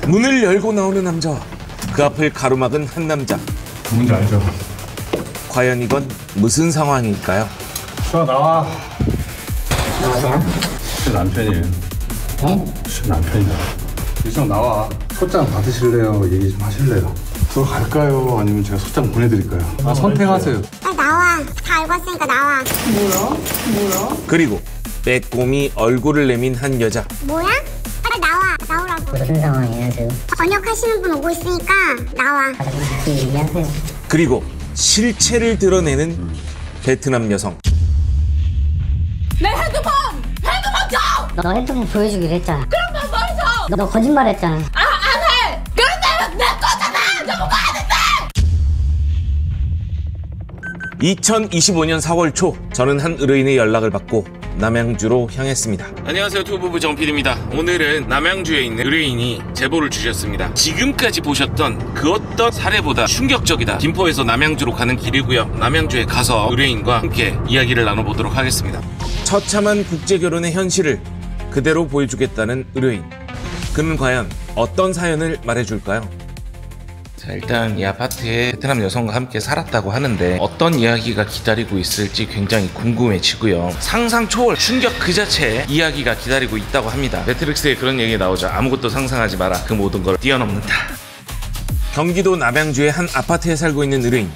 문을 열고 나오는 남자와 그 앞을 가로막은 한 남자. 누군지 알죠? 과연 이건 무슨 상황일까요? 나와. 제 남편이에요. 제 남편이야. 일정 나와. 소장 받으실래요? 얘기 좀 하실래요? 들어갈까요? 아니면 제가 소장 보내드릴까요? 선택하세요. 나와. 다 알고 왔으니까 나와. 뭐야? 그리고 빼꼼히 얼굴을 내민 한 여자. 뭐야? 빨리 나와. 나오라고. 무슨 상황이에요 지금? 번역하시는 분 오고 있으니까 나와. 같이 얘기하세요. 그리고 실체를 드러내는 베트남 여성. 내 핸드폰 줘! 너 핸드폰 보여주기로 했잖아. 그럼 나 버리죠! 너 거짓말 했잖아. 안 해! 그런데 내 거잖아! 너 뭐가 하는데! 2025년 4월 초 저는 한 의뢰인의 연락을 받고 남양주로 향했습니다. 안녕하세요, 투부부 정PD입니다. 오늘은 남양주에 있는 의뢰인이 제보를 주셨습니다. 지금까지 보셨던 그 어떤 사례보다 충격적이다. 김포에서 남양주로 가는 길이고요. 남양주에 가서 의뢰인과 함께 이야기를 나눠보도록 하겠습니다. 처참한 국제결혼의 현실을 그대로 보여주겠다는 의뢰인. 그는 과연 어떤 사연을 말해줄까요? 자, 일단 이 아파트에 베트남 여성과 함께 살았다고 하는데 어떤 이야기가 기다리고 있을지 굉장히 궁금해지고요. 상상 초월 충격 그 자체의 이야기가 기다리고 있다고 합니다. 매트릭스에 그런 얘기 나오죠. 아무것도 상상하지 마라. 그 모든 걸 뛰어넘는다. 경기도 남양주의 한 아파트에 살고 있는 의뢰인.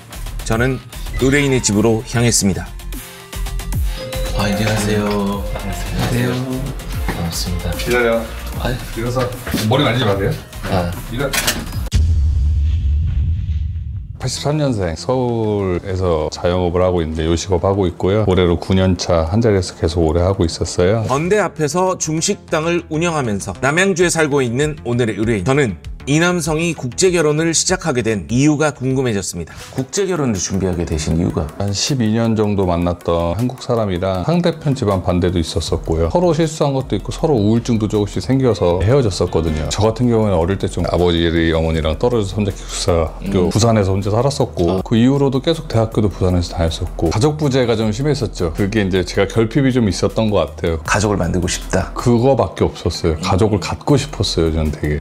저는 의뢰인의 집으로 향했습니다. 안녕하세요. 안녕하세요. 반갑습니다. 기다려. 일어서. 머리 만지지 마세요. 일어. 83년생 서울에서 자영업을 하고 있는데 요식업 하고 있고요. 올해로 9년차 한자리에서 계속 오래 하고 있었어요. 건대 앞에서 중식당을 운영하면서 남양주에 살고 있는 오늘의 의뢰인. 저는 이 남성이 국제결혼을 시작하게 된 이유가 궁금해졌습니다. 국제결혼을 준비하게 되신 이유가? 한 12년 정도 만났던 한국 사람이랑 상대편 집안 반대도 있었었고요. 서로 실수한 것도 있고 서로 우울증도 조금씩 생겨서 헤어졌었거든요. 저 같은 경우에는 어릴 때 좀 아버지 어머니랑 떨어져서 혼자 기숙사 부산에서 혼자 살았었고 그 이후로도 계속 대학교도 부산에서 다녔었고 가족 부재가 좀 심했었죠. 그게 이제 제가 결핍이 좀 있었던 것 같아요. 가족을 만들고 싶다. 그거밖에 없었어요. 가족을 갖고 싶었어요. 저는 되게.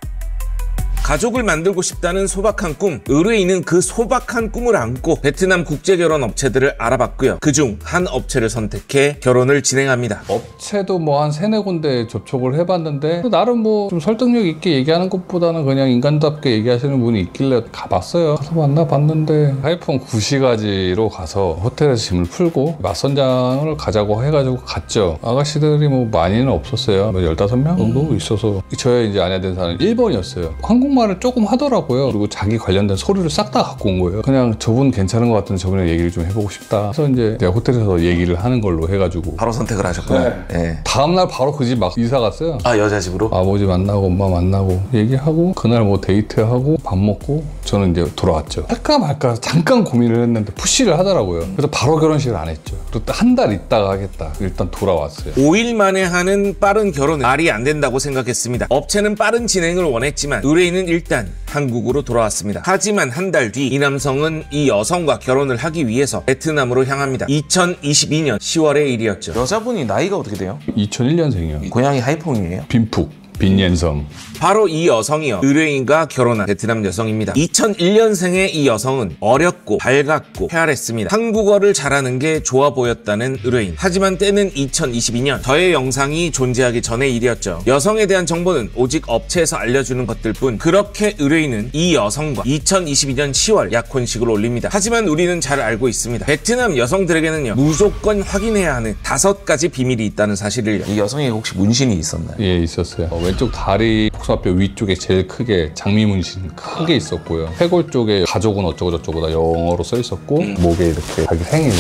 가족을 만들고 싶다는 소박한 꿈. 의뢰인은 그 소박한 꿈을 안고 베트남 국제결혼 업체들을 알아봤고요. 그중 한 업체를 선택해 결혼을 진행합니다. 업체도 뭐 한 3-4군데 접촉을 해봤는데 나름 뭐 좀 설득력 있게 얘기하는 것보다는 그냥 인간답게 얘기하시는 분이 있길래 가봤어요. 가서 만나봤는데 하이폰 구시가지로 가서 호텔에서 짐을 풀고 맞선장을 가자고 해가지고 갔죠. 아가씨들이 뭐 많이는 없었어요. 뭐 15명 정도 있어서 저의 이제 아내 된 사람은 1번이었어요. 한국말을 조금 하더라고요. 그리고 자기 관련된 서류를 싹 다 갖고 온 거예요. 그냥 저분 괜찮은 것 같은데 저분이랑 얘기를 좀 해보고 싶다. 그래서 이제 내가 호텔에서 얘기를 하는 걸로 해가지고 바로 선택을 하셨구나. 네. 다음날 바로 그 집 막 이사 갔어요. 아, 여자 집으로? 아버지 만나고 엄마 만나고 얘기하고 그날 뭐 데이트하고 밥 먹고 저는 이제 돌아왔죠. 할까 말까 잠깐 고민을 했는데 푸시를 하더라고요. 그래서 바로 결혼식을 안 했죠. 그리고 한 달 있다가 하겠다. 일단 돌아왔어요. 5일 만에 하는 빠른 결혼은 말이 안 된다고 생각했습니다. 업체는 빠른 진행을 원했지만 의뢰인은 일단 한국으로 돌아왔습니다. 하지만 한 달 뒤 이 남성은 이 여성과 결혼을 하기 위해서 베트남으로 향합니다. 2022년 10월의 일이었죠. 여자분이 나이가 어떻게 돼요? 2001년생이요. 고향이 하이퐁이에요? 빈푹 빈옌성. 바로 이 여성이요, 의뢰인과 결혼한 베트남 여성입니다. 2001년생의 이 여성은 어렸고 밝았고 쾌활했습니다. 한국어를 잘하는 게 좋아 보였다는 의뢰인. 하지만 때는 2022년. 저의 영상이 존재하기 전의 일이었죠. 여성에 대한 정보는 오직 업체에서 알려주는 것들 뿐. 그렇게 의뢰인은 이 여성과 2022년 10월 약혼식을 올립니다. 하지만 우리는 잘 알고 있습니다. 베트남 여성들에게는요, 무조건 확인해야 하는 5가지 비밀이 있다는 사실을요. 이 여성에게 혹시 문신이 있었나요? 예, 있었어요. 왼쪽 다리 복숭아뼈 위쪽에 제일 크게 장미 문신 크게 있었고요. 해골 쪽에 가족은 어쩌고 저쩌고 다 영어로 써 있었고 목에 이렇게 자기 생일.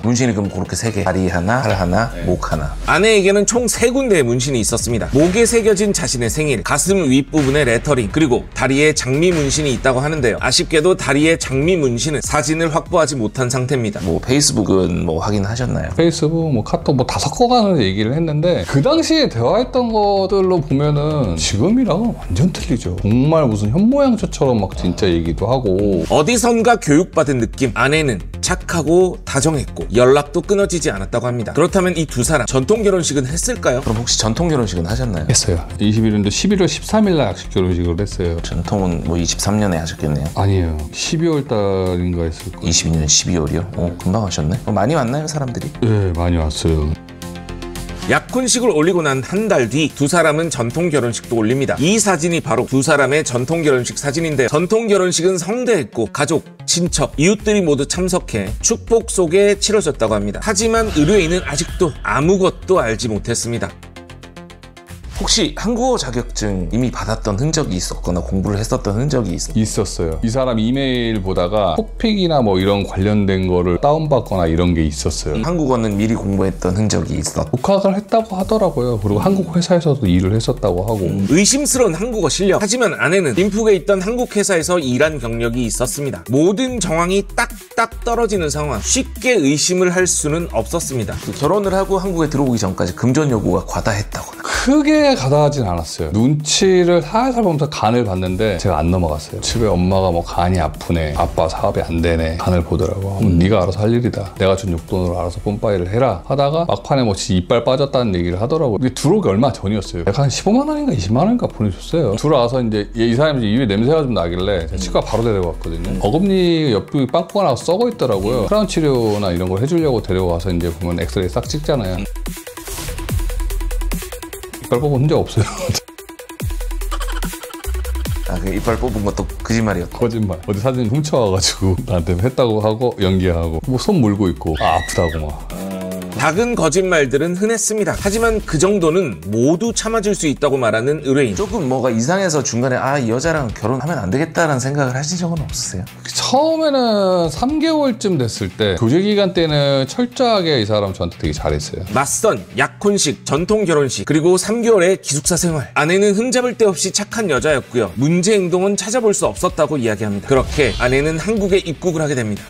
문신이 그럼 그렇게 3개. 다리 하나, 팔 하나, 목 하나. 아내에게는 총 3군데의 문신이 있었습니다. 목에 새겨진 자신의 생일, 가슴 윗부분에 레터링, 그리고 다리에 장미 문신이 있다고 하는데요. 아쉽게도 다리에 장미 문신은 사진을 확보하지 못한 상태입니다. 뭐 페이스북은 뭐 확인하셨나요? 페이스북, 뭐 카톡 뭐 다 섞어가는 얘기를 했는데 그 당시에 대화했던 것들로 보면은 지금 지금이랑은 완전 틀리죠. 정말 무슨 현모양처처럼 막 진짜 얘기도 하고. 어디선가 교육받은 느낌. 아내는 착하고 다정했고 연락도 끊어지지 않았다고 합니다. 그렇다면 이 두 사람 전통 결혼식은 했을까요? 그럼 혹시 전통 결혼식은 하셨나요? 했어요. 21년도 11월 13일 날 약식 결혼식을 했어요. 전통은 뭐 23년에 하셨겠네요. 아니에요. 12월 달인가 했을 거예요. 22년 12월이요? 금방 하셨네. 많이 왔나요 사람들이? 네, 많이 왔어요. 약혼식을 올리고 난 한 달 뒤 두 사람은 전통 결혼식도 올립니다. 이 사진이 바로 두 사람의 전통 결혼식 사진인데요. 전통 결혼식은 성대했고 가족, 친척, 이웃들이 모두 참석해 축복 속에 치러졌다고 합니다. 하지만 의뢰인은 아직도 아무것도 알지 못했습니다. 혹시 한국어 자격증 이미 받았던 흔적이 있었거나 공부를 했었던 흔적이 있었어요. 이 사람 이메일 보다가 토픽이나 뭐 이런 관련된 거를 다운받거나 이런 게 있었어요. 한국어는 미리 공부했던 흔적이 있었. 독학을 했다고 하더라고요. 그리고 한국 회사에서도 일을 했었다고 하고. 의심스러운 한국어 실력. 하지만 아내는 림프에 있던 한국 회사에서 일한 경력이 있었습니다. 모든 정황이 딱딱 떨어지는 상황. 쉽게 의심을 할 수는 없었습니다. 결혼을 하고 한국에 들어오기 전까지 금전 요구가 과다했다거나. 크게 가다하진 않았어요. 눈치를 살살 보면서 간을 봤는데 제가 안 넘어갔어요. 집에 엄마가 뭐 간이 아프네, 아빠 사업이 안 되네, 간을 보더라고. 네가 알아서 할 일이다. 내가 준 용돈으로 알아서 뽐빠이를 해라 하다가 막판에 뭐 이빨 빠졌다는 얘기를 하더라고. 이게 들어오기 얼마 전이었어요. 내가 한 15만 원인가 20만 원인가 보내줬어요. 들어와서 이제 이 사람이 입에 냄새가 좀 나길래 제가 치과 바로 데려갔거든요. 어금니 옆쪽이 빵꾸가 나서 썩어 있더라고요. 크라운 치료나 이런 걸 해주려고 데려가서 이제 보면 엑스레이 싹 찍잖아요. 이빨 뽑은 흔적 없어요. 그 이빨 뽑은 것도 거짓말이었고. 거짓말. 어디 사진 훔쳐와가지고 나한테 했다고 하고 연기하고 뭐 손 물고 있고 아프다고 막. 작은 거짓말들은 흔했습니다. 하지만 그 정도는 모두 참아줄 수 있다고 말하는 의뢰인. 조금 뭐가 이상해서 중간에 이 여자랑 결혼하면 안 되겠다라는 생각을 하신 적은 없으세요? 처음에는 3개월쯤 됐을 때 교제 기간 때는 철저하게 이 사람 저한테 되게 잘했어요. 맞선, 약혼식, 전통 결혼식, 그리고 3개월의 기숙사 생활. 아내는 흠잡을 데 없이 착한 여자였고요. 문제 행동은 찾아볼 수 없었다고 이야기합니다. 그렇게 아내는 한국에 입국을 하게 됩니다.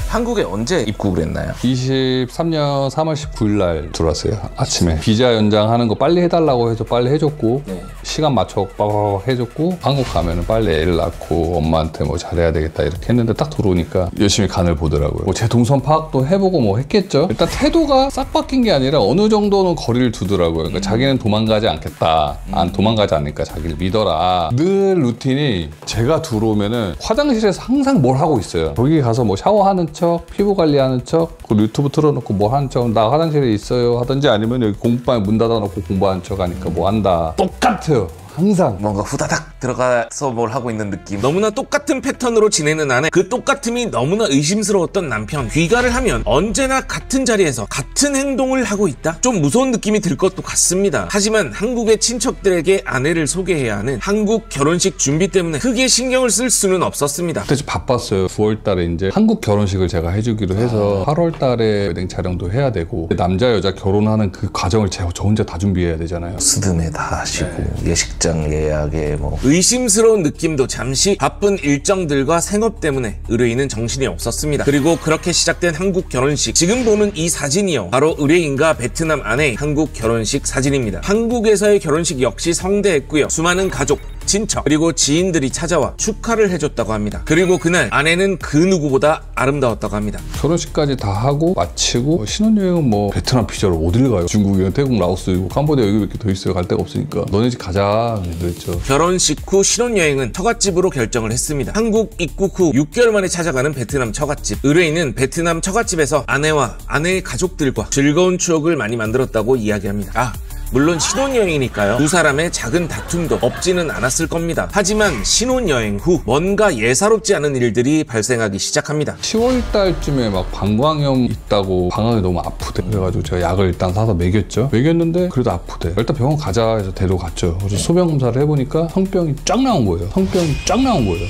한국에 언제 입국을 했나요? 23년 3월 19일 날 들어왔어요. 아침에 비자 연장하는 거 빨리 해달라고 해서 빨리 해줬고 시간 맞춰 빠바박 해줬고 한국 가면은 빨리 애를 낳고 엄마한테 뭐 잘해야 되겠다 이렇게 했는데 딱 들어오니까 열심히 간을 보더라고요. 뭐 제 동선 파악도 해보고 뭐 했겠죠. 일단 태도가 싹 바뀐 게 아니라 어느 정도는 거리를 두더라고요. 그러니까 자기는 도망가지 않겠다. 안 도망가지 않으니까 자기를 믿어라. 늘 루틴이 제가 들어오면은 화장실에서 항상 뭘 하고 있어요. 거기 가서 뭐 샤워하는 척, 피부 관리하는 척, 그 유튜브 틀어놓고 뭐 하는 척, 나 화장실에 있어요 하든지 아니면 여기 공부방에 문 닫아놓고 공부하는 척 하니까 뭐 한다. 똑같아요. 항상 뭔가 후다닥 들어가서 뭘 하고 있는 느낌. 너무나 똑같은 패턴으로 지내는 아내. 그 똑같음이 너무나 의심스러웠던 남편. 귀가를 하면 언제나 같은 자리에서 같은 행동을 하고 있다? 좀 무서운 느낌이 들 것도 같습니다. 하지만 한국의 친척들에게 아내를 소개해야 하는 한국 결혼식 준비 때문에 크게 신경을 쓸 수는 없었습니다. 그때 좀 바빴어요. 9월 달에 이제 한국 결혼식을 제가 해주기로 해서 8월 달에 웨딩 촬영도 해야 되고 남자 여자 결혼하는 그 과정을 저 혼자 다 준비해야 되잖아요. 스드메 다 하시고 예식장 예약에 뭐 의심스러운 느낌도 잠시 바쁜 일정들과 생업 때문에 의뢰인은 정신이 없었습니다. 그리고 그렇게 시작된 한국 결혼식. 지금 보는 이 사진이요, 바로 의뢰인과 베트남 아내의 한국 결혼식 사진입니다. 한국에서의 결혼식 역시 성대했고요. 수많은 가족, 친척, 그리고 지인들이 찾아와 축하를 해줬다고 합니다. 그리고 그날 아내는 그 누구보다 아름다웠다고 합니다. 결혼식까지 다 하고 마치고 신혼여행은 뭐 베트남 비자로 어딜 가요? 중국이나 태국, 라오스, 캄보디아 여기밖에 더 있어요. 갈 데가 없으니까 너네 집 가자 그랬죠. 결혼식 후 신혼여행은 처갓집으로 결정을 했습니다. 한국 입국 후 6개월 만에 찾아가는 베트남 처갓집. 의뢰인은 베트남 처갓집에서 아내와 아내의 가족들과 즐거운 추억을 많이 만들었다고 이야기합니다. 물론 신혼여행이니까요, 두 사람의 작은 다툼도 없지는 않았을 겁니다. 하지만 신혼여행 후 뭔가 예사롭지 않은 일들이 발생하기 시작합니다. 10월 달쯤에 막 방광염 있다고 방광이 너무 아프대. 그래가지고 제가 약을 일단 사서 먹였죠. 먹였는데 그래도 아프대. 일단 병원 가자 해서 데려갔죠. 그래서 소변 검사를 해보니까 성병이 쫙 나온 거예요. 성병이 쫙 나온 거예요.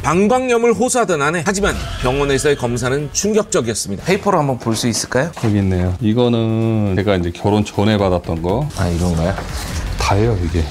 방광염을 호소하던 아내. 하지만 병원에서의 검사는 충격적이었습니다. 페이퍼로 한번 볼 수 있을까요? 여기 있네요. 이거는 제가 이제 결혼 전에 받았던 거. 이건가요? 다예요 이게.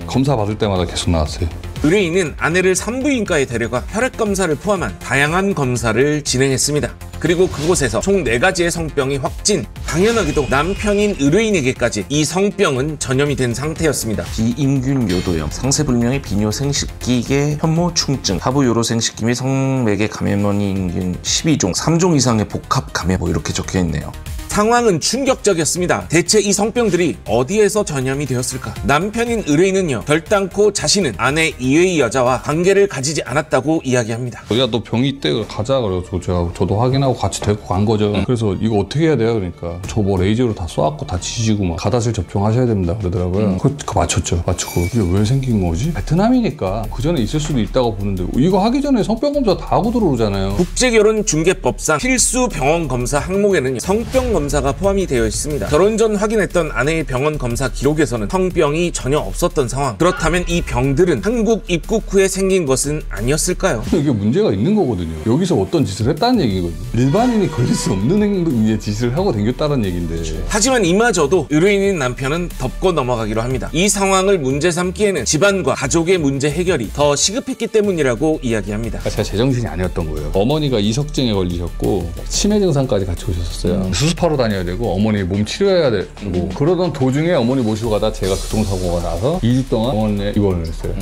검사 받을 때마다 계속 나왔어요. 의뢰인은 아내를 산부인과에 데려가 혈액검사를 포함한 다양한 검사를 진행했습니다. 그리고 그곳에서 총 4가지의 성병이 확진, 당연하게도 남편인 의뢰인에게까지 이 성병은 전염이 된 상태였습니다. 비임균 요도염, 상세불명의 비뇨 생식기계 현모충증, 하부 요로 생식기 및 성매개 감염원이 임균 12종, 3종 이상의 복합 감염, 뭐 이렇게 적혀 있네요. 상황은 충격적이었습니다. 대체 이 성병들이 어디에서 전염이 되었을까? 남편인 의뢰인은요, 결단코 자신은 아내 이외의 여자와 관계를 가지지 않았다고 이야기합니다. 야, 너 병이 있대. 가자. 그래서 저도 확인하고 같이 데리고 간 거죠. 그래서 이거 어떻게 해야 돼요? 그러니까 저 뭐 레이저로 다 쏘았고 다 지지고 막 가다실 접종하셔야 됩니다. 그러더라고요. 그거 맞췄죠. 맞추고 이게 왜 생긴 거지? 베트남이니까 그 전에 있을 수도 있다고 보는데 이거 하기 전에 성병 검사 다 하고 들어오잖아요. 국제결혼중개법상 필수 병원 검사 항목에는 성병 검사가 포함이 되어 있습니다. 결혼 전 확인했던 아내의 병원 검사 기록에서는 성병이 전혀 없었던 상황. 그렇다면 이 병들은 한국 입국 후에 생긴 것은 아니었을까요? 이게 문제가 있는 거거든요. 여기서 어떤 짓을 했다는 얘기거든요. 일반인이 걸릴 수 없는 행동의 짓을 하고 댕겼다는 얘기인데. 하지만 이마저도 의뢰인인 남편은 덮고 넘어가기로 합니다. 이 상황을 문제 삼기에는 집안과 가족의 문제 해결이 더 시급했기 때문이라고 이야기합니다. 제가 제정신이 아니었던 거예요. 어머니가 이석증에 걸리셨고 치매 증상까지 같이 오셨었어요. 수습하러 다녀야 되고 어머니 몸 치료해야 되고 그러던 도중에 어머니 모시고 가다 제가 교통사고가 나서 2주 동안 병원에 입원을 했어요.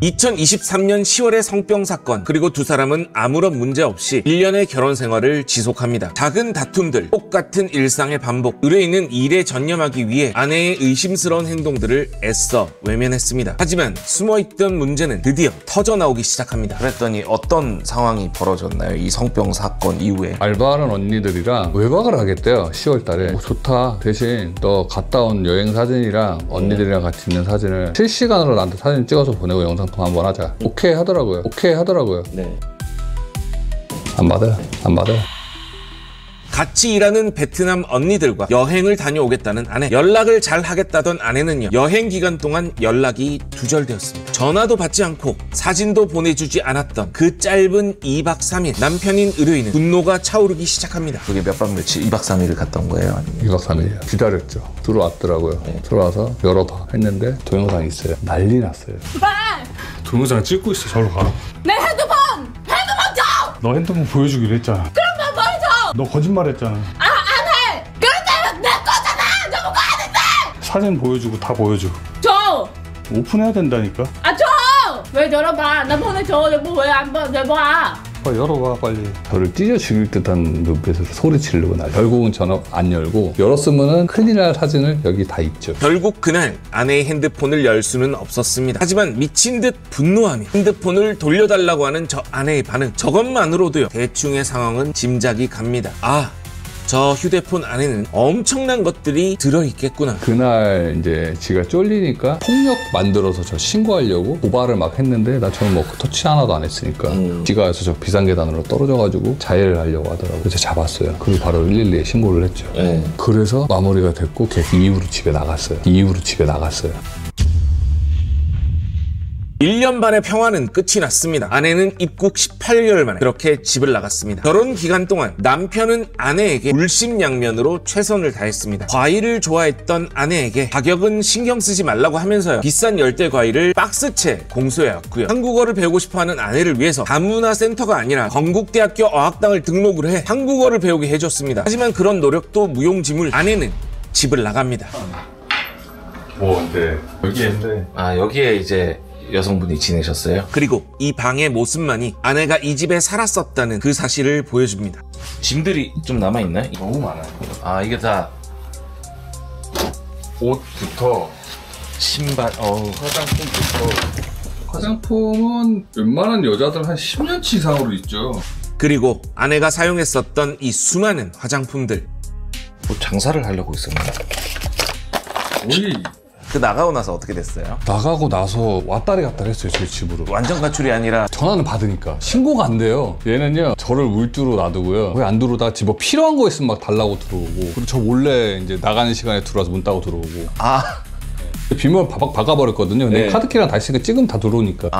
2023년 10월의 성병 사건, 그리고 두 사람은 아무런 문제 없이 1년의 결혼 생활을 지속합니다. 작은 다툼들, 똑같은 일상의 반복. 의뢰인은 일에 전념하기 위해 아내의 의심스러운 행동들을 애써 외면했습니다. 하지만 숨어있던 문제는 드디어 터져나오기 시작합니다. 그랬더니 어떤 상황이 벌어졌나요? 이 성병 사건 이후에. 알바하는 언니들이랑 외박을 하겠대요. 10월 달에. 좋다. 대신 너 갔다 온 여행 사진이랑 언니들이랑 같이 있는 사진을 실시간으로 나한테 사진 찍어서 보내고 영상 통화 한번 하자. 오케이 하더라고요. 네. 안 받아요. 같이 일하는 베트남 언니들과 여행을 다녀오겠다는 아내. 연락을 잘 하겠다던 아내는요, 여행 기간 동안 연락이 두절되었습니다. 전화도 받지 않고 사진도 보내주지 않았던 그 짧은 2박 3일. 남편인 의뢰인은 분노가 차오르기 시작합니다. 그게 몇 박 며칠, 2박 3일을 갔던 거예요? 아니면? 2박 3일이요. 기다렸죠. 들어왔더라고요. 들어와서 열어봐 했는데 동영상이 있어요. 난리 났어요. 동영상 찍고 있어. 저로 가. 내 핸드폰 줘! 너 핸드폰 보여주기로 했잖아. 그럼 나 뭘 줘? 너 거짓말했잖아. 안 해! 그런데 내 거잖아! 저 뭐가 하는데! 사진 보여주고 다 보여줘. 줘! 오픈해야 된다니까. 줘! 왜 열어봐? 나 보내줘. 왜안 내봐? 빨리 열어봐 빨리. 저를 찢어 죽일 듯한 눈빛으로 소리치려고 나. 결국은 전화 안 열고 열었으면은 큰일 날 사진을 여기 다 있죠. 결국 그날 아내의 핸드폰을 열 수는 없었습니다. 하지만 미친 듯 분노하며 핸드폰을 돌려달라고 하는 저 아내의 반응, 저것만으로도요, 대충의 상황은 짐작이 갑니다. 저 휴대폰 안에는 엄청난 것들이 들어있겠구나. 그날 이제 지가 쫄리니까 폭력 만들어서 저 신고하려고 고발을 막 했는데 저는 뭐 터치 하나도 안 했으니까 지가 해서 저 비상계단으로 떨어져가지고 자해를 하려고 하더라고요. 그래서 잡았어요. 그리고 바로 112에 신고를 했죠. 그래서 마무리가 됐고 걔 이후로 집에 나갔어요. 1년 반의 평화는 끝이 났습니다. 아내는 입국 18개월 만에 그렇게 집을 나갔습니다. 결혼 기간 동안 남편은 아내에게 물심양면으로 최선을 다했습니다. 과일을 좋아했던 아내에게 가격은 신경 쓰지 말라고 하면서요, 비싼 열대 과일을 박스채 공수해왔고요. 한국어를 배우고 싶어하는 아내를 위해서 다문화센터가 아니라 건국대학교 어학당을 등록을 해 한국어를 배우게 해줬습니다. 하지만 그런 노력도 무용지물. 아내는 집을 나갑니다. 근데 여기인데 여기에 이제 여성분이 지내셨어요? 그리고 이 방의 모습만이 아내가 이 집에 살았었다는 그 사실을 보여줍니다. 짐들이 좀 남아있나요? 너무 많아요. 이게 다 옷부터 신발, 화장품은 웬만한 여자들 한 10년치 이상으로 있죠. 그리고 아내가 사용했었던 이 수많은 화장품들. 뭐 장사를 하려고 있었나요? 거의 그 나가고 나서 어떻게 됐어요? 나가고 나서 왔다리 갔다리 했어요. 저희 집으로. 완전 가출이 아니라 전화는 받으니까 신고가 안 돼요. 얘는요, 저를 물주로 놔두고요, 거의 안 들어오다가 집 뭐 필요한 거 있으면 막 달라고 들어오고, 그리고 저 몰래 이제 나가는 시간에 들어와서 문 따고 들어오고. 비밀번호 박아버렸거든요. 근데 카드키랑 다 있으니까 찍으면 다 들어오니까.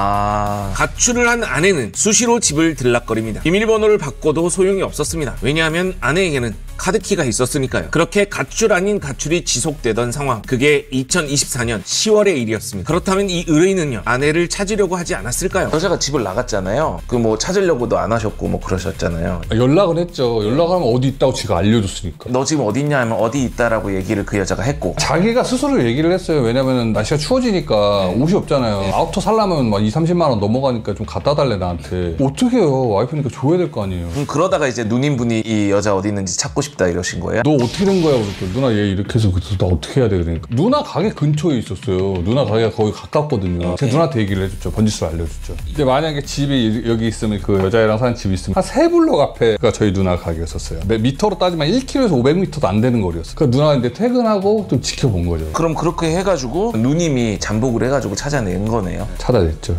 가출을 한 아내는 수시로 집을 들락거립니다. 비밀번호를 바꿔도 소용이 없었습니다. 왜냐하면 아내에게는 카드키가 있었으니까요. 그렇게 가출 아닌 가출이 지속되던 상황, 그게 2024년 10월의 일이었습니다. 그렇다면 이 의뢰인은요, 아내를 찾으려고 하지 않았을까요? 여자가 집을 나갔잖아요. 그 뭐 찾으려고도 안 하셨고 뭐 그러셨잖아요. 연락을 했죠. 연락하면 어디 있다고 지가 알려줬으니까. 너 지금 어디 있냐 하면 어디 있다라고 얘기를 그 여자가 했고, 자기가 스스로 얘기를 했어요. 왜냐면 날씨가 추워지니까 옷이 없잖아요. 아우터 살려면 막 20-30만 원 넘어가니까 좀 갖다 달래 나한테. 어떻게 해요? 와이프니까 줘야 될 거 아니에요. 그러다가 이제 누님분이 이 여자 어디 있는지 찾고 싶다 이러신 거예요. 너 어떻게 된 거야? 그랬더니 누나 얘 이렇게 해서 그래서 나 어떻게 해야 돼? 그러니까 누나 가게 근처에 있었어요. 누나 가게가 거기 가깝거든요. 제가 누나한테 얘기를 해줬죠. 번지수를 알려줬죠. 근데 만약에 집이 여기 있으면 그 여자애랑 사는 집이 있으면 한 3블록 앞에가 저희 누나 가게였었어요. 미터로 따지면 1km에서 500m도 안 되는 거리였어요. 그 누나가 이제 퇴근하고 좀 지켜본 거죠. 그럼 그렇게 해가지고 누님이 잠복을 해가지고 찾아낸 거네요. 찾아냈죠.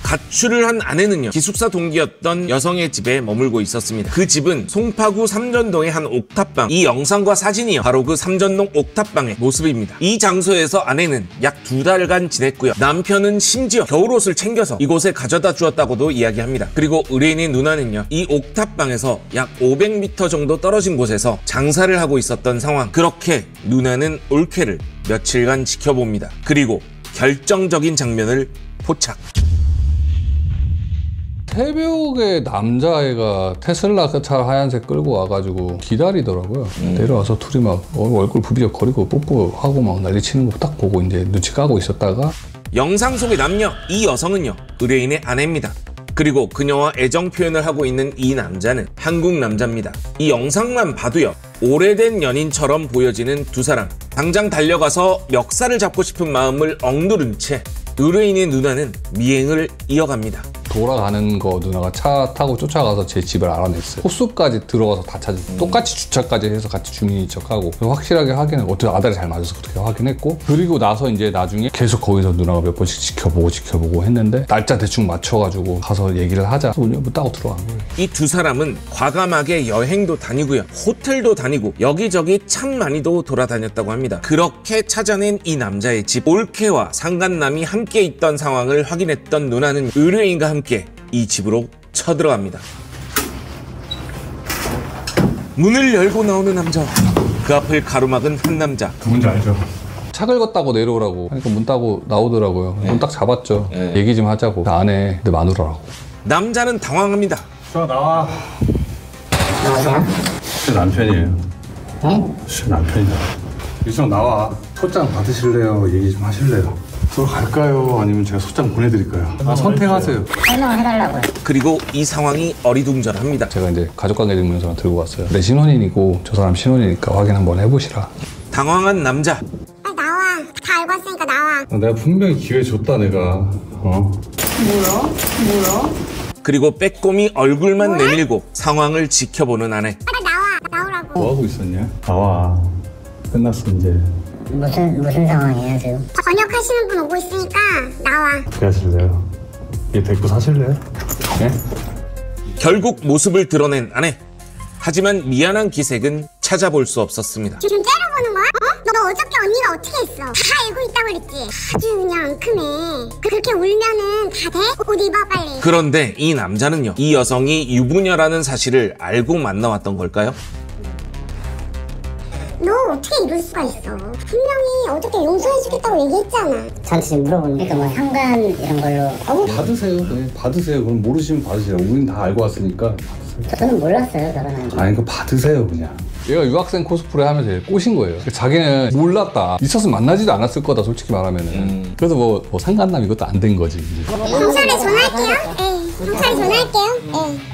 가출을 한 아내는요, 기숙사 동기였던 여성의 집에 머물고 있었습니다. 그 집은 송파구 삼전동의 한 옥탑방, 이 영상과 사진이요, 바로 그 삼전동 옥탑방의 모습입니다. 이 장소에서 아내는 약 2달간 지냈고요, 남편은 심지어 겨울옷을 챙겨서 이곳에 가져다 주었다고도 이야기합니다. 그리고 의뢰인의 누나는요, 이 옥탑방에서 약 500m 정도 떨어진 곳에서 장사를 하고 있었던 상황. 그렇게 누나는 올케를 며칠간 지켜봅니다. 그리고 결정적인 장면을 포착. 새벽에 남자애가 테슬라 그 차 하얀색 끌고 와가지고 기다리더라고요. 내려와서 둘이 막 얼굴 부비적거리고 뽀뽀하고 막 난리치는 거 딱 보고 이제 눈치 까고 있었다가, 영상 속의 남녀, 이 여성은요, 의뢰인의 아내입니다. 그리고 그녀와 애정 표현을 하고 있는 이 남자는 한국 남자입니다. 이 영상만 봐도요, 오래된 연인처럼 보여지는 두 사람. 당장 달려가서 멱살을 잡고 싶은 마음을 억누른 채 의뢰인의 누나는 미행을 이어갑니다. 돌아가는 거 누나가 차 타고 쫓아가서 제 집을 알아냈어요. 호수까지 들어가서 다 찾았어요. 똑같이 주차까지 해서 같이 주민인 척하고 확실하게 확인하고, 어떻게 아다리 잘 맞아서 그렇게 확인했고, 그리고 나서 이제 나중에 계속 거기서 누나가 몇 번씩 지켜보고 했는데, 날짜 대충 맞춰가지고 가서 얘기를 하자 문 따고 들어간 거예요. 이 두 사람은 과감하게 여행도 다니고요, 호텔도 다니고 여기저기 참 많이도 돌아다녔다고 합니다. 그렇게 찾아낸 이 남자의 집, 올케와 상간남이 함께 있던 상황을 확인했던 누나는 의뢰인과 함께 이 집으로 쳐들어갑니다. 문을 열고 나오는 남자, 그 앞을 가로막은 한 남자. 누군지 알죠? 차 긁었다고 내려오라고 하니까 문 따고 나오더라고요. 문 딱 잡았죠. 얘기 좀 하자고. 안에 내 마누라라고. 남자는 당황합니다. 수아 나와. 여보세요? 제 남편이에요. 네? 제 남편이다. 유성 나와. 소장 받으실래요? 얘기 좀 하실래요? 들어갈까요? 아니면 제가 소장 보내드릴까요? 선택하세요. 설명을 해달라고요. 그리고 이 상황이 어리둥절합니다. 제가 이제 가족관계 증명서를 들고 왔어요. 내 신혼이고 저 사람 신혼이니까 확인 한번 해보시라. 당황한 남자. 빨리 나와. 다 알고 왔으니까 나와. 내가 분명히 기회 줬다 내가. 뭐요? 그리고 빼꼼히 얼굴만 내밀고 상황을 지켜보는 아내. 빨리 나와. 나오라고. 뭐 하고 있었냐? 나와. 끝났어 이제. 무슨 상황이에요 지금? 번역하시는 분 오고 있으니까 나와. 어떻게 하실래요? 얘 데리고 사실래요? 네? 결국 모습을 드러낸 아내. 하지만 미안한 기색은 찾아볼 수 없었습니다. 지금 째려보는 거야? 너 어저께 언니가 어떻게 했어? 다 알고 있다고 그랬지? 아주 그냥 앙큼해. 그렇게 울면은 다 돼? 옷 입어 빨리. 그런데 이 남자는요, 이 여성이 유부녀라는 사실을 알고 만나왔던 걸까요? 너 어떻게 이럴 수가 있어? 분명히 어저께 용서해주겠다고 얘기했잖아. 저한테 지금 물어보는 그러니까 뭐 현관 이런 걸로 받으세요. 네, 받으세요. 그럼 모르시면 받으세요. 우린 다 알고 왔으니까. 저는 몰랐어요 결혼한 거. 아니 그 받으세요 그냥. 얘가 유학생 코스프레 하면서 꼬신 거예요. 자기는 몰랐다. 있었으면 만나지도 않았을 거다, 솔직히 말하면은. 그래서 뭐 상간남 이것도 안 된 거지. 이제. 경찰에 전화할게요. 경찰에 전화할게요.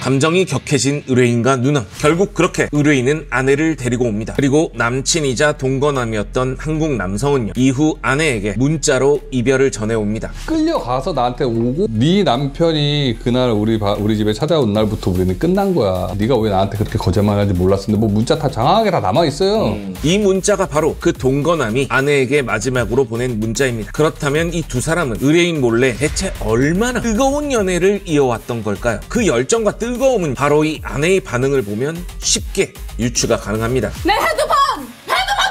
감정이 격해진 의뢰인과 누나. 결국 그렇게 의뢰인은 아내를 데리고 옵니다. 그리고 남친이자 동거남이었던 한국 남성은요, 이후 아내에게 문자로 이별을 전해옵니다. 끌려가서 나한테 오고, 네 남편이 그날 우리 집에 찾아온 날부터 우리는 끝난 거야. 네가 왜 나한테 그렇게 거짓말하는지 몰랐는데 뭐 문자 다 장황하게 다 남아있어요. 이 문자가 바로 그 동거남이 아내에게 마지막으로 보낸 문자입니다. 그렇다면 이 두 사람은 의뢰인 몰래 대체 얼마나 뜨거운 연애를 이어왔던 걸까요? 그 열정과 뜨거움은 바로 이 아내의 반응을 보면 쉽게 유추가 가능합니다. 내 핸드폰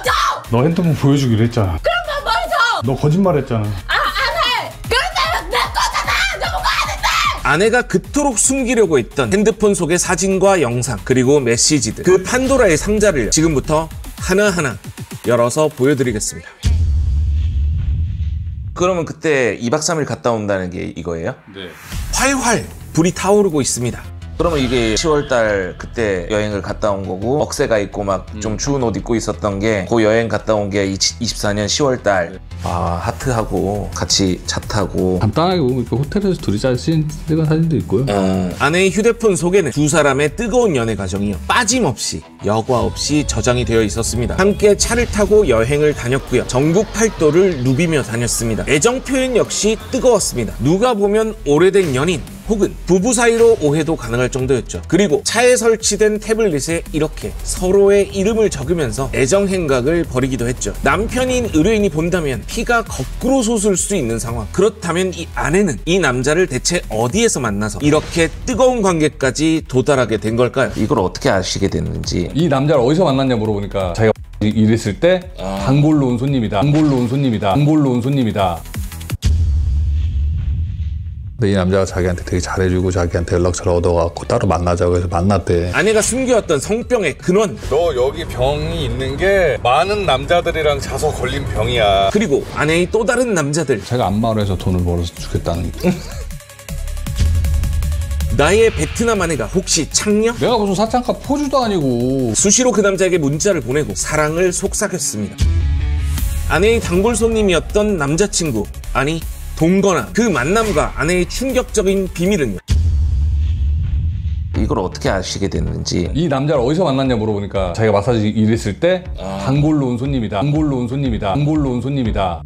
줘! 너 핸드폰 보여주기로 했잖아. 그럼 나 뭘 줘? 너 거짓말했잖아. 안 해! 그런데 내 거잖아! 너무 거 아는데! 아내가 그토록 숨기려고 했던 핸드폰 속의 사진과 영상 그리고 메시지들, 그 판도라의 상자를 지금부터 하나하나 열어서 보여드리겠습니다. 그러면 그때 2박 3일 갔다 온다는 게 이거예요? 네. 활활 불이 타오르고 있습니다. 그러면 이게 10월달 그때 여행을 갔다 온 거고 억새가 있고 막 좀 추운 옷 입고 있었던 게 그 여행 갔다 온 게 24년 10월달. 아, 하트하고 같이 차 타고. 간단하게 보면 이렇게 호텔에서 둘이 찍은 사진도 있고요. 아내의 휴대폰 속에는 두 사람의 뜨거운 연애 과정이요, 빠짐없이 여과 없이 저장이 되어 있었습니다. 함께 차를 타고 여행을 다녔고요, 전국 팔도를 누비며 다녔습니다. 애정 표현 역시 뜨거웠습니다. 누가 보면 오래된 연인 혹은 부부 사이로 오해도 가능할 정도였죠. 그리고 차에 설치된 태블릿에 이렇게 서로의 이름을 적으면서 애정 행각을 벌이기도 했죠. 남편인 의뢰인이 본다면 피가 거꾸로 솟을 수 있는 상황. 그렇다면 이 아내는 이 남자를 대체 어디에서 만나서 이렇게 뜨거운 관계까지 도달하게 된 걸까요? 이걸 어떻게 아시게 됐는지. 이 남자를 어디서 만났냐 물어보니까 자기가 일했을 때 단골로 온 손님이다. 단골로 온 손님이다. 단골로 온 손님이다. 근데 이 남자가 자기한테 되게 잘해주고 자기한테 연락처를 얻어갖고 따로 만나자고 해서 만났대. 아내가 숨겨왔던 성병의 근원, 너 여기 병이 있는 게 많은 남자들이랑 자서 걸린 병이야. 그리고 아내의 또 다른 남자들. 자기가 안마를 해서 돈을 벌어서 주겠다는 게. 나의 베트남 아내가 혹시 창녀? 내가 무슨 사창가 포주도 아니고. 수시로 그 남자에게 문자를 보내고 사랑을 속삭였습니다. 아내의 단골 손님이었던 남자친구, 아니 동거나. 그 만남과 아내의 충격적인 비밀은요? 이걸 어떻게 아시게 됐는지. 이 남자를 어디서 만났냐 물어보니까 자기가 마사지 일했을 때 단골로 온 손님이다. 단골로 온 손님이다. 단골로 온 손님이다.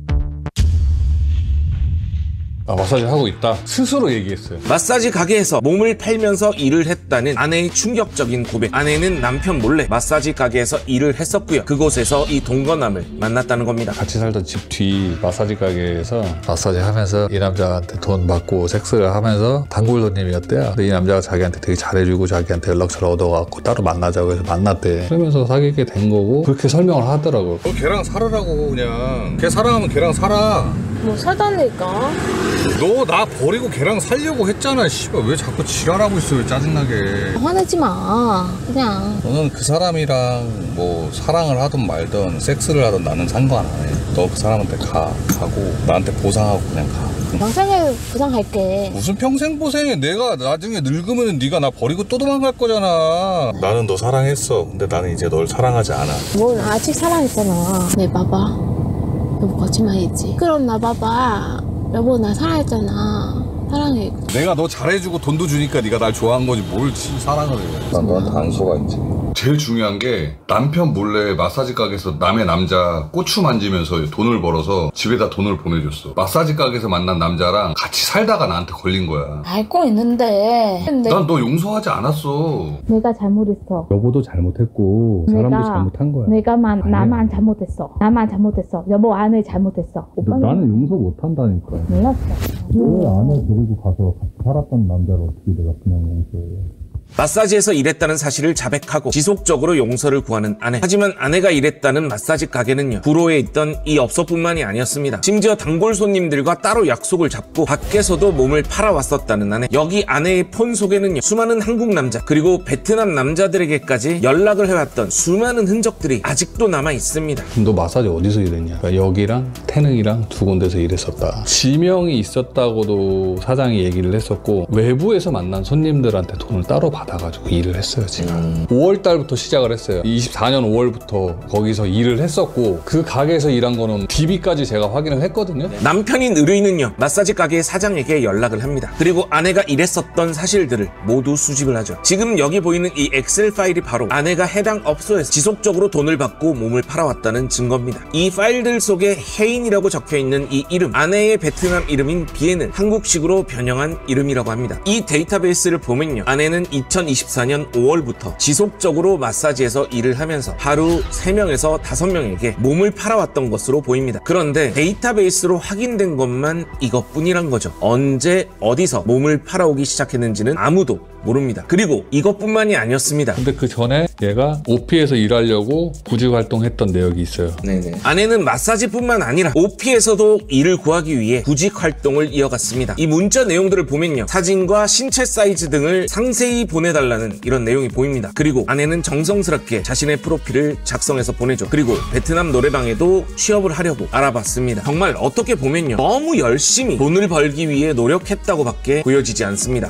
마사지 하고 있다. 스스로 얘기했어요. 마사지 가게에서 몸을 팔면서 일을 했다는 아내의 충격적인 고백. 아내는 남편 몰래 마사지 가게에서 일을 했었고요, 그곳에서 이 동거남을 만났다는 겁니다. 같이 살던 집 뒤 마사지 가게에서 마사지 하면서 이 남자한테 돈 받고 섹스를 하면서 단골 손님이었대요. 근데 이 남자가 자기한테 되게 잘해주고 자기한테 연락처를 얻어갖고 따로 만나자고 해서 만났대. 그러면서 사귀게 된 거고 그렇게 설명을 하더라고. 너 걔랑 살으라고. 그냥 걔 사랑하면 걔랑 살아. 뭐 살다니까. 너 나 버리고 걔랑 살려고 했잖아. 씨발 왜 자꾸 지랄하고 있어. 왜 짜증나게. 화내지 마. 그냥. 너는 그 사람이랑 뭐 사랑을 하든 말든 섹스를 하든 나는 상관 안 해. 너 그 사람한테 가고 나한테 보상하고 그냥 가. 평생에 보상할게. 무슨 평생 보생해. 내가 나중에 늙으면 네가 나 버리고 또 도망갈 거잖아. 나는 너 사랑했어. 근데 나는 이제 널 사랑하지 않아. 뭘 아직 사랑했잖아. 내 봐봐. 여보 거짓말이지. 그럼 나 봐봐. 여보 나 사랑했잖아. 사랑해. 내가 너 잘해주고 돈도 주니까 네가 날 좋아한 거지 뭘 사랑을 해. 난 너한테 안 속아 이제. 제일 중요한 게 남편 몰래 마사지 가게에서 남의 남자 꼬추 만지면서 돈을 벌어서 집에다 돈을 보내줬어. 마사지 가게에서 만난 남자랑 같이 살다가 나한테 걸린 거야. 알고 있는데. 난 너 용서하지 않았어. 내가 잘못했어. 여보도 잘못했고 사람도 잘못한 거야. 나만 잘못했어. 나만 잘못했어. 여보 아내 잘못했어. 오빠는 나는 용서 못한다니까. 몰랐어. 왜 아내 데리고 가서 같이 살았던 남자를 어떻게 내가 그냥 용서해. 마사지에서 일했다는 사실을 자백하고 지속적으로 용서를 구하는 아내. 하지만 아내가 일했다는 마사지 가게는요, 구로에 있던 이 업소뿐만이 아니었습니다. 심지어 단골 손님들과 따로 약속을 잡고 밖에서도 몸을 팔아왔었다는 아내. 여기 아내의 폰 속에는요, 수많은 한국 남자 그리고 베트남 남자들에게까지 연락을 해왔던 수많은 흔적들이 아직도 남아 있습니다. 그럼 너 마사지 어디서 일했냐? 그러니까 여기랑 태능이랑 두 군데서 일했었다. 지명이 있었다고도 사장이 얘기를 했었고 외부에서 만난 손님들한테 돈을 따로 받아가지고 일을 했어요. 제가 5월 달부터 시작을 했어요. 24년 5월부터 거기서 일을 했었고 그 가게에서 일한 거는 DB까지 제가 확인을 했거든요. 남편인 의뢰인은요, 마사지 가게의 사장에게 연락을 합니다. 그리고 아내가 일했었던 사실들을 모두 수집을 하죠. 지금 여기 보이는 이 엑셀 파일이 바로 아내가 해당 업소에서 지속적으로 돈을 받고 몸을 팔아왔다는 증거입니다. 이 파일들 속에 혜인이라고 적혀있는 이 이름, 아내의 베트남 이름인 비에는 한국식으로 변형한 이름이라고 합니다. 이 데이터베이스를 보면요, 아내는 2024년 5월부터 지속적으로 마사지에서 일을 하면서 하루 3명에서 5명에게 몸을 팔아왔던 것으로 보입니다. 그런데 데이터베이스로 확인된 것만 이것뿐이란 거죠. 언제 어디서 몸을 팔아오기 시작했는지는 아무도 모릅니다. 그리고 이것뿐만이 아니었습니다. 근데 그 전에 얘가 OP에서 일하려고 구직 활동했던 내역이 있어요. 네네. 아내는 마사지뿐만 아니라 OP에서도 일을 구하기 위해 구직 활동을 이어갔습니다. 이 문자 내용들을 보면요, 사진과 신체 사이즈 등을 상세히 보내달라는 이런 내용이 보입니다. 그리고 아내는 정성스럽게 자신의 프로필을 작성해서 보내죠. 그리고 베트남 노래방에도 취업을 하려고 알아봤습니다. 정말 어떻게 보면요, 너무 열심히 돈을 벌기 위해 노력했다고 밖에 보여지지 않습니다.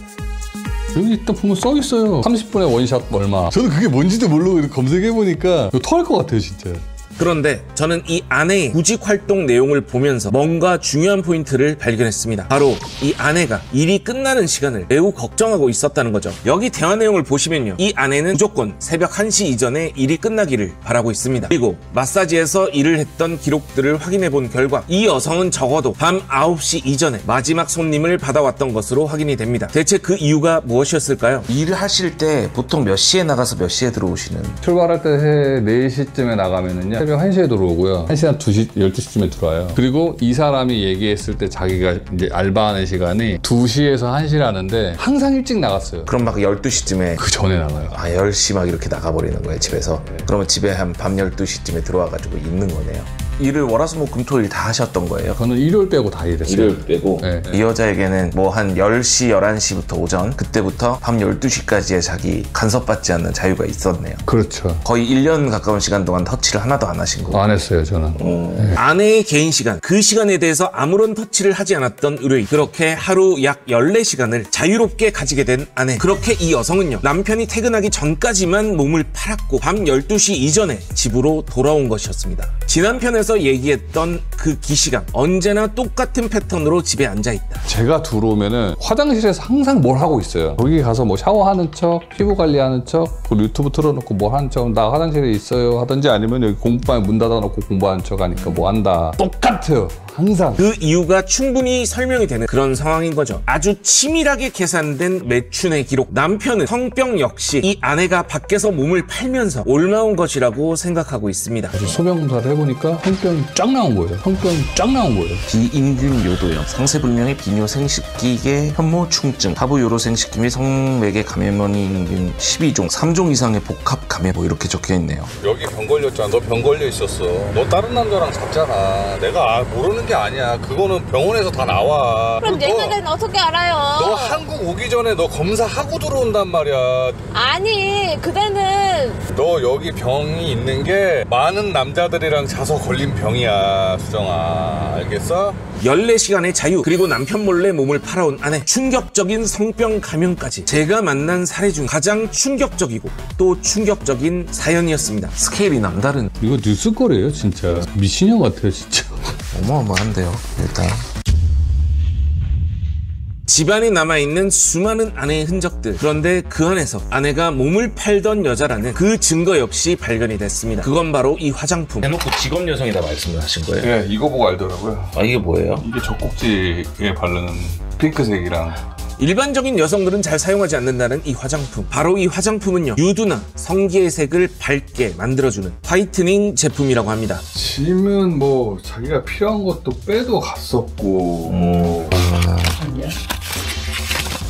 여기 일단 보면 써있어요. 30분에 원샷 얼마. 저는 그게 뭔지도 모르고 검색해보니까 이거 토할 것 같아요 진짜. 그런데 저는 이 아내의 구직 활동 내용을 보면서 뭔가 중요한 포인트를 발견했습니다. 바로 이 아내가 일이 끝나는 시간을 매우 걱정하고 있었다는 거죠. 여기 대화 내용을 보시면요, 이 아내는 무조건 새벽 1시 이전에 일이 끝나기를 바라고 있습니다. 그리고 마사지에서 일을 했던 기록들을 확인해 본 결과 이 여성은 적어도 밤 9시 이전에 마지막 손님을 받아왔던 것으로 확인이 됩니다. 대체 그 이유가 무엇이었을까요? 일을 하실 때 보통 몇 시에 나가서 몇 시에 들어오시는? 출발할 때 4시쯤에 나가면은요, 새벽 1시에 들어오고요. 1시 한 2시, 12시쯤에 들어와요. 그리고 이 사람이 얘기했을 때 자기가 이제 알바하는 시간이 2시에서 1시라는데 항상 일찍 나갔어요. 그럼 막 12시쯤에 그 전에 나가요. 10시 막 이렇게 나가버리는 거예요, 집에서. 그러면 집에 한 밤 12시쯤에 들어와가지고 있는 거네요. 일을 월화수목금토일 다 하셨던 거예요? 저는 일요일 빼고 다 일했어요. 일요일 빼고? 네. 이 여자에게는 뭐 한 10시, 11시부터 오전, 그때부터 밤 12시까지의 자기 간섭받지 않는 자유가 있었네요. 그렇죠. 거의 1년 가까운 시간 동안 터치를 하나도 안 하신 거고. 안 했어요 저는. 네. 아내의 개인 시간, 그 시간에 대해서 아무런 터치를 하지 않았던 의뢰인. 그렇게 하루 약 14시간을 자유롭게 가지게 된 아내. 그렇게 이 여성은요, 남편이 퇴근하기 전까지만 몸을 팔았고 밤 12시 이전에 집으로 돌아온 것이었습니다. 지난 편에서 얘기했던 그 기시간, 언제나 똑같은 패턴으로 집에 앉아있다. 제가 들어오면은 화장실에서 항상 뭘 하고 있어요. 거기 가서 뭐 샤워하는 척, 피부 관리하는 척, 그리고 유튜브 틀어놓고 뭘 하는 척, 나 화장실에 있어요 하든지, 아니면 여기 공부방에 문 닫아놓고 공부하는 척 하니까 뭐 한다. 똑같아요. 항상. 그 이유가 충분히 설명이 되는 그런 상황인 거죠. 아주 치밀하게 계산된 매춘의 기록. 남편은 성병 역시 이 아내가 밖에서 몸을 팔면서 올라온 것이라고 생각하고 있습니다. 소변 검사를 해보니까 성병이 쫙 나온 거예요. 성병이 쫙 나온 거예요. 비임균 요도염, 상세불명의 비뇨생식기계 현모충증, 하부요로생식기 및 성매개 감염원인균 12종, 3종 이상의 복합 감염, 뭐 이렇게 적혀있네요. 여기 병 걸렸잖아. 너 병 걸려 있었어. 너 다른 남자랑 잤잖아. 내가 모르는 게 아니야. 그거는 병원에서 다 나와. 그럼 내 자리는 어떻게 알아요? 너 한국 오기 전에 너 검사하고 들어온단 말이야. 아니, 그대는 너 여기 병이 있는 게 많은 남자들이랑 자서 걸린 병이야, 수정아. 알겠어? 14시간의 자유, 그리고 남편 몰래 몸을 팔아온 아내, 충격적인 성병 감염까지. 제가 만난 사례 중 가장 충격적이고 또 충격적인 사연이었습니다. 스케일이 남다른. 이거 뉴스거리예요 진짜. 미친년 같아요 진짜. 어마어마한데요, 일단. 집안에 남아있는 수많은 아내의 흔적들. 그런데 그 안에서 아내가 몸을 팔던 여자라는 그 증거 역시 발견이 됐습니다. 그건 바로 이 화장품. 대놓고 직업 여성이다 말씀을 하신 거예요? 네, 이거 보고 알더라고요. 아, 이게 뭐예요? 이게 젖꼭지에 바르는 핑크색이랑. 일반적인 여성들은 잘 사용하지 않는다는 이 화장품. 바로 이 화장품은요, 유두나 성기의 색을 밝게 만들어주는 화이트닝 제품이라고 합니다. 짐은 뭐 자기가 필요한 것도 빼도 갔었고.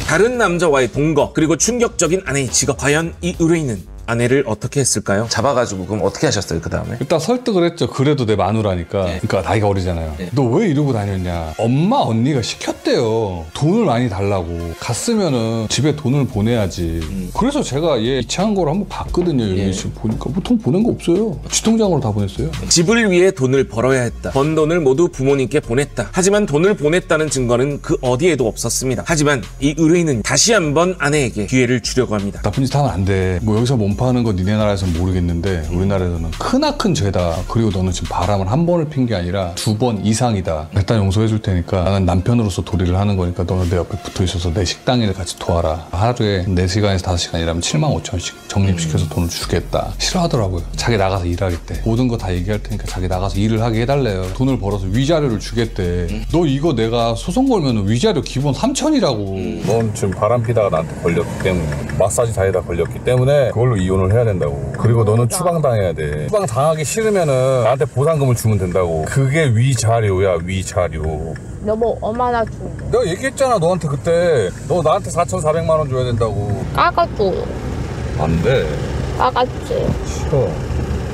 다른 남자와의 동거, 그리고 충격적인 아내의 직업. 과연 이 의뢰인은 아내를 어떻게 했을까요? 잡아가지고 그럼 어떻게 하셨어요, 그 다음에? 일단 설득을 했죠. 그래도 내 마누라니까. 그러니까 나이가 어리잖아요. 너 왜 이러고 다녔냐. 엄마 언니가 시켰대요. 돈을 많이 달라고. 갔으면은 집에 돈을 보내야지. 그래서 제가 얘 이체한 거를 한번 봤거든요. 여기 지금 보니까 보통 보낸 거 없어요. 지통장으로 다 보냈어요. 집을 위해 돈을 벌어야 했다. 번 돈을 모두 부모님께 보냈다. 하지만 돈을 보냈다는 증거는 그 어디에도 없었습니다. 하지만 이 의뢰인은 다시 한번 아내에게 기회를 주려고 합니다. 나쁜 짓 하면 안 돼. 뭐 여기서 몸파하는 건 니네 나라에서는 모르겠는데 우리나라에서는 크나큰 죄다. 그리고 너는 지금 바람을 한 번을 핀 게 아니라 2번 이상이다. 일단 용서해 줄 테니까 나는 남편으로서 도리를 하는 거니까 너는 내 옆에 붙어 있어서 내 식당일 같이 도와라. 하루에 4시간에서 5시간 일하면 75,000원씩 적립시켜서 돈을 주겠다. 싫어하더라고요. 자기 나가서 일하겠대. 모든 거 다 얘기할 테니까 자기 나가서 일을 하게 해달래요. 돈을 벌어서 위자료를 주겠대. 너 이거 내가 소송 걸면 위자료 기본 3,000이라고. 넌 지금 바람 피다가 나한테 걸렸기 때문에, 마사지 다니다 걸렸기 때문에 그걸로 이혼을 해야 된다고. 그리고 너는 추방당해야 돼. 추방당하기 싫으면은 나한테 보상금을 주면 된다고. 그게 위자료야, 위자료. 여보 얼마나 주는데? 내가 얘기했잖아, 너한테 그때. 너 나한테 4,400만 원 줘야 된다고. 깎아줘. 안 돼. 깎아주세요. 싫어.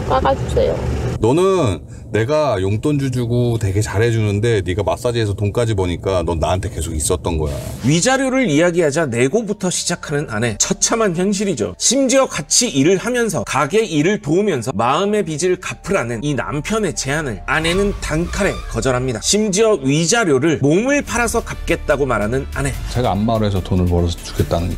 깎아주세요. 너는 내가 용돈 주고 되게 잘해주는데 네가 마사지에서 돈까지 버니까 넌 나한테 계속 있었던 거야. 위자료를 이야기하자 내고부터 시작하는 아내. 처참한 현실이죠. 심지어 같이 일을 하면서 가게 일을 도우면서 마음의 빚을 갚으라는 이 남편의 제안을 아내는 단칼에 거절합니다. 심지어 위자료를 몸을 팔아서 갚겠다고 말하는 아내. 제가 안마로 해서 돈을 벌어서 주겠다는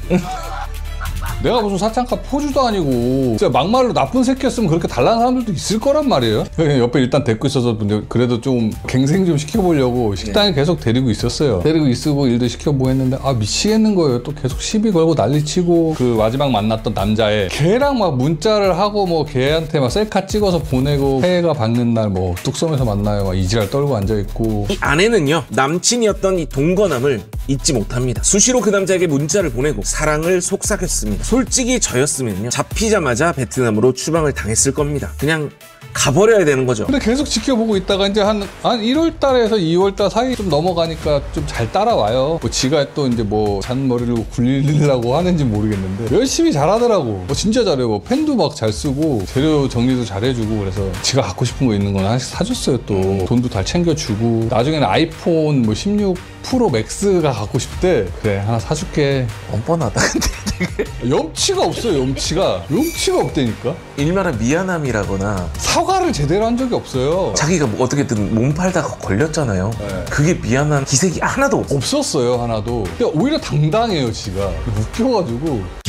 내가 무슨 사창가 포주도 아니고 진짜 막말로 나쁜 새끼였으면 그렇게 달라는 사람들도 있을 거란 말이에요. 옆에 일단 데리고 있어서 그래도 좀 갱생 좀 시켜보려고 식당에 계속 데리고 있었어요. 데리고 있고 일도 시켜보고 했는데 아 미치겠는 거예요. 또 계속 시비 걸고 난리치고 그 마지막 만났던 남자애 걔랑 막 문자를 하고 뭐 걔한테 막 셀카 찍어서 보내고 새해가 밝는 날 뭐 뚝섬에서 만나요 막 이지랄 떨고 앉아있고. 이 아내는요 남친이었던 이 동거남을 잊지 못합니다. 수시로 그 남자에게 문자를 보내고 사랑을 속삭였습니다. 솔직히 저였으면요 잡히자마자 베트남으로 추방을 당했을 겁니다. 그냥 가버려야 되는 거죠. 근데 계속 지켜보고 있다가 이제 한 1월 달에서 2월 달 사이 좀 넘어가니까 좀 잘 따라와요. 뭐 지가 또 이제 뭐 잔머리를 굴리려고 하는지 모르겠는데 열심히 잘하더라고. 뭐 진짜 잘해요. 뭐 펜도 막 잘 쓰고 재료 정리도 잘 해주고 그래서 지가 갖고 싶은 거 있는 건 하나씩 사줬어요. 또 돈도 잘 챙겨주고 나중에는 아이폰 뭐 16 프로 맥스가 갖고 싶대. 그래 하나 사줄게. 뻔뻔하다 근데 되게 염치가 없어요. 염치가 없다니까. 일말의 미안함이라거나 사과를 제대로 한 적이 없어요. 자기가 뭐 어떻게든 몸 팔다가 걸렸잖아요. 네. 그게 미안한 기색이 하나도 없어. 없었어요 하나도. 근데 오히려 당당해요 지가. 웃겨가지고.